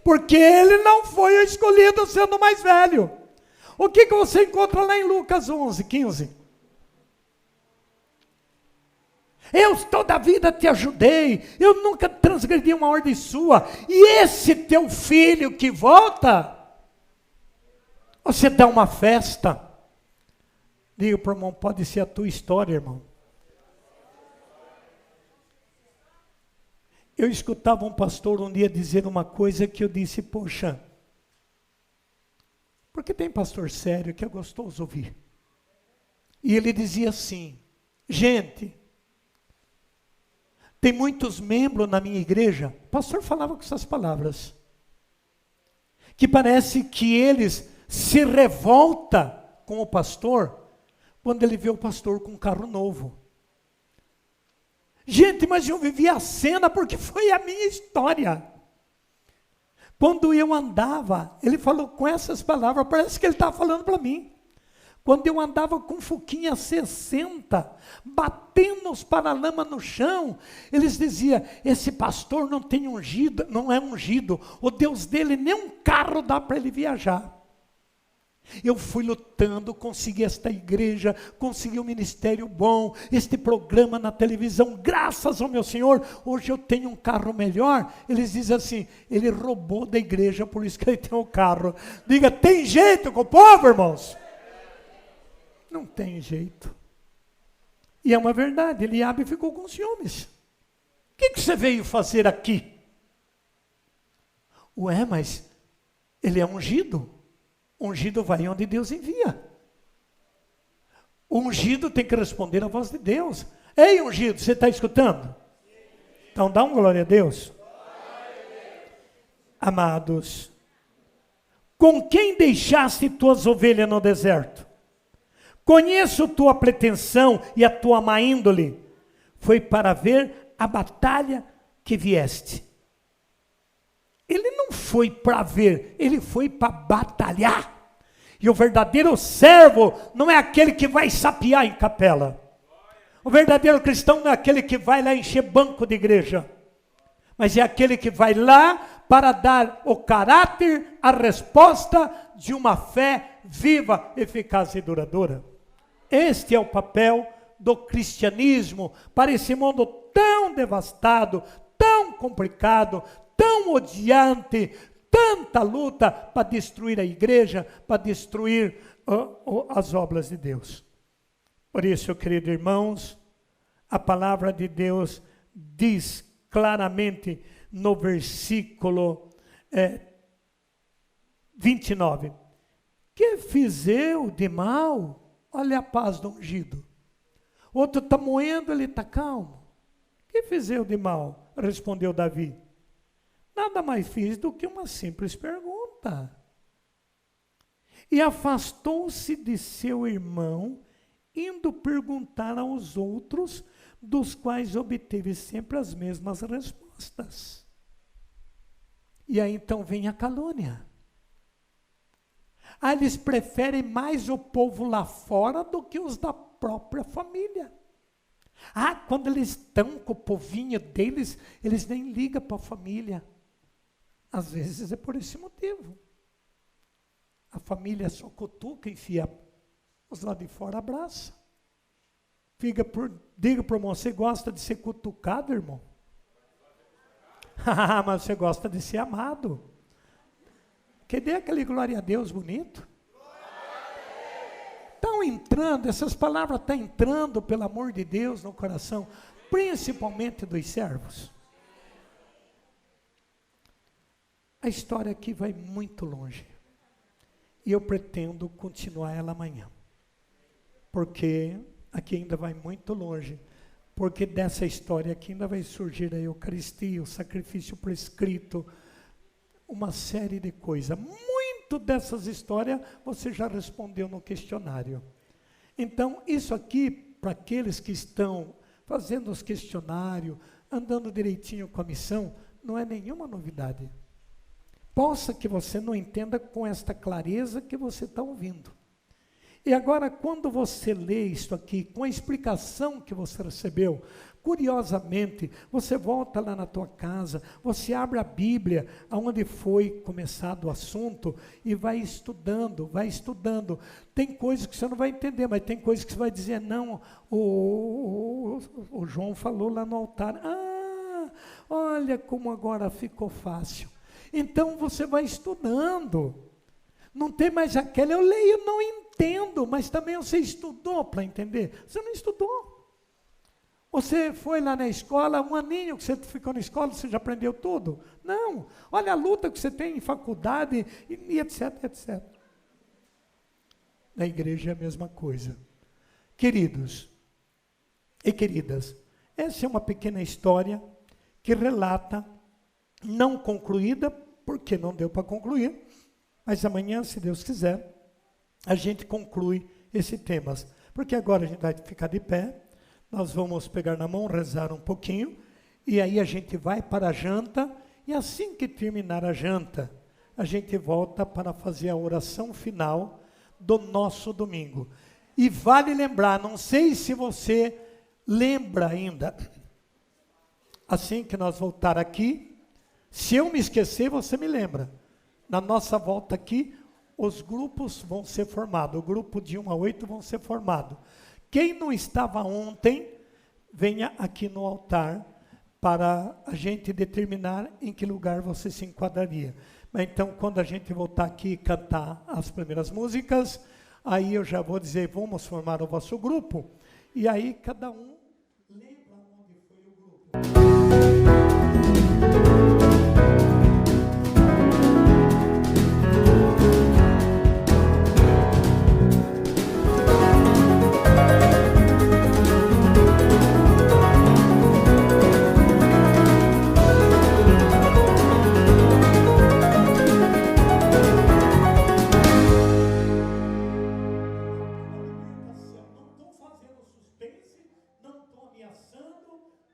Porque ele não foi o escolhido sendo mais velho. O que você encontra lá em Lucas 11, 15? Eu toda a vida te ajudei, eu nunca transgredi uma ordem sua, e esse teu filho que volta, você dá uma festa. Diga para o irmão, pode ser a tua história, irmão. Eu escutava um pastor um dia dizer uma coisa que eu disse, poxa, porque tem pastor sério que é gostoso ouvir. E ele dizia assim, gente, tem muitos membros na minha igreja, o pastor falava com essas palavras, que parece que eles se revoltam com o pastor, quando ele vê o pastor com um carro novo. Gente, mas eu vivi a cena porque foi a minha história. Quando eu andava, ele falou com essas palavras, parece que ele estava falando para mim. Quando eu andava com Fuquinha 60, batendo os paralamas no chão, eles diziam, esse pastor não tem ungido, não é ungido, o Deus dele nem um carro dá para ele viajar. Eu fui lutando, consegui esta igreja, consegui um ministério bom, este programa na televisão, graças ao meu Senhor, hoje eu tenho um carro melhor. Eles dizem assim, ele roubou da igreja, por isso que ele tem um carro. Diga, tem jeito com o povo, irmãos? Não tem jeito. E é uma verdade, Eliabe ficou com ciúmes. O que você veio fazer aqui? Ué, mas ele é ungido. Ungido vai onde Deus envia. O ungido tem que responder à voz de Deus. Ei, ungido, você está escutando? Então dá um glória a Deus. Amados, com quem deixaste tuas ovelhas no deserto? Conheço tua pretensão e a tua má índole. Foi para ver a batalha que vieste. Ele não foi para ver, ele foi para batalhar. E o verdadeiro servo não é aquele que vai sapiar em capela. O verdadeiro cristão não é aquele que vai lá encher banco de igreja. Mas é aquele que vai lá para dar o caráter, a resposta de uma fé viva, eficaz e duradoura. Este é o papel do cristianismo para esse mundo tão devastado, tão complicado, tão odiante, tanta luta para destruir a igreja, para destruir as obras de Deus. Por isso, queridos irmãos, a palavra de Deus diz claramente no versículo 29, que fiz eu de mal? Olha a paz do ungido. Outro está moendo, ele está calmo. Que fiz eu de mal? Respondeu Davi. Nada mais fiz do que uma simples pergunta. E afastou-se de seu irmão, indo perguntar aos outros, dos quais obteve sempre as mesmas respostas. E aí então vem a calúnia. Ah, eles preferem mais o povo lá fora do que os da própria família. Ah, quando eles estão com o povinho deles, eles nem ligam para a família. Às vezes é por esse motivo. A família só cutuca, enfia os lá de fora, abraça. Diga para o irmão, você gosta de ser cutucado, irmão? Mas você gosta de ser amado. Cadê aquele glória a Deus bonito? Estão entrando, essas palavras estão entrando, pelo amor de Deus, no coração, principalmente dos servos. A história aqui vai muito longe. E eu pretendo continuar ela amanhã. Porque aqui ainda vai muito longe. Porque dessa história aqui ainda vai surgir a Eucaristia, o sacrifício prescrito, uma série de coisas. Muito dessas histórias você já respondeu no questionário. Então, isso aqui, para aqueles que estão fazendo os questionários, andando direitinho com a missão, não é nenhuma novidade. Possa que você não entenda com esta clareza que você está ouvindo. E agora, quando você lê isso aqui, com a explicação que você recebeu, curiosamente, você volta lá na tua casa, você abre a Bíblia, aonde foi começado o assunto, e vai estudando, vai estudando. Tem coisas que você não vai entender, mas tem coisas que você vai dizer, não, o João falou lá no altar, olha como agora ficou fácil. Então você vai estudando. Não tem mais aquela, eu leio, não entendo, mas também você estudou para entender. Você não estudou. Você foi lá na escola, um aninho que você ficou na escola, você já aprendeu tudo? Não. Olha a luta que você tem em faculdade, e etc, etc. Na igreja é a mesma coisa. Queridos e queridas, essa é uma pequena história que relata, não concluída, porque não deu para concluir, mas amanhã, se Deus quiser, a gente conclui esse tema. Porque agora a gente vai ficar de pé, nós vamos pegar na mão, rezar um pouquinho, e aí a gente vai para a janta, e assim que terminar a janta, a gente volta para fazer a oração final do nosso domingo. E vale lembrar, não sei se você lembra ainda, assim que nós voltar aqui, se eu me esquecer, você me lembra. Na nossa volta aqui, os grupos vão ser formados. O grupo de 1 a 8 vão ser formados. Quem não estava ontem, venha aqui no altar para a gente determinar em que lugar você se enquadraria. Mas então, quando a gente voltar aqui e cantar as primeiras músicas, aí eu já vou dizer, vamos formar o vosso grupo. E aí, cada um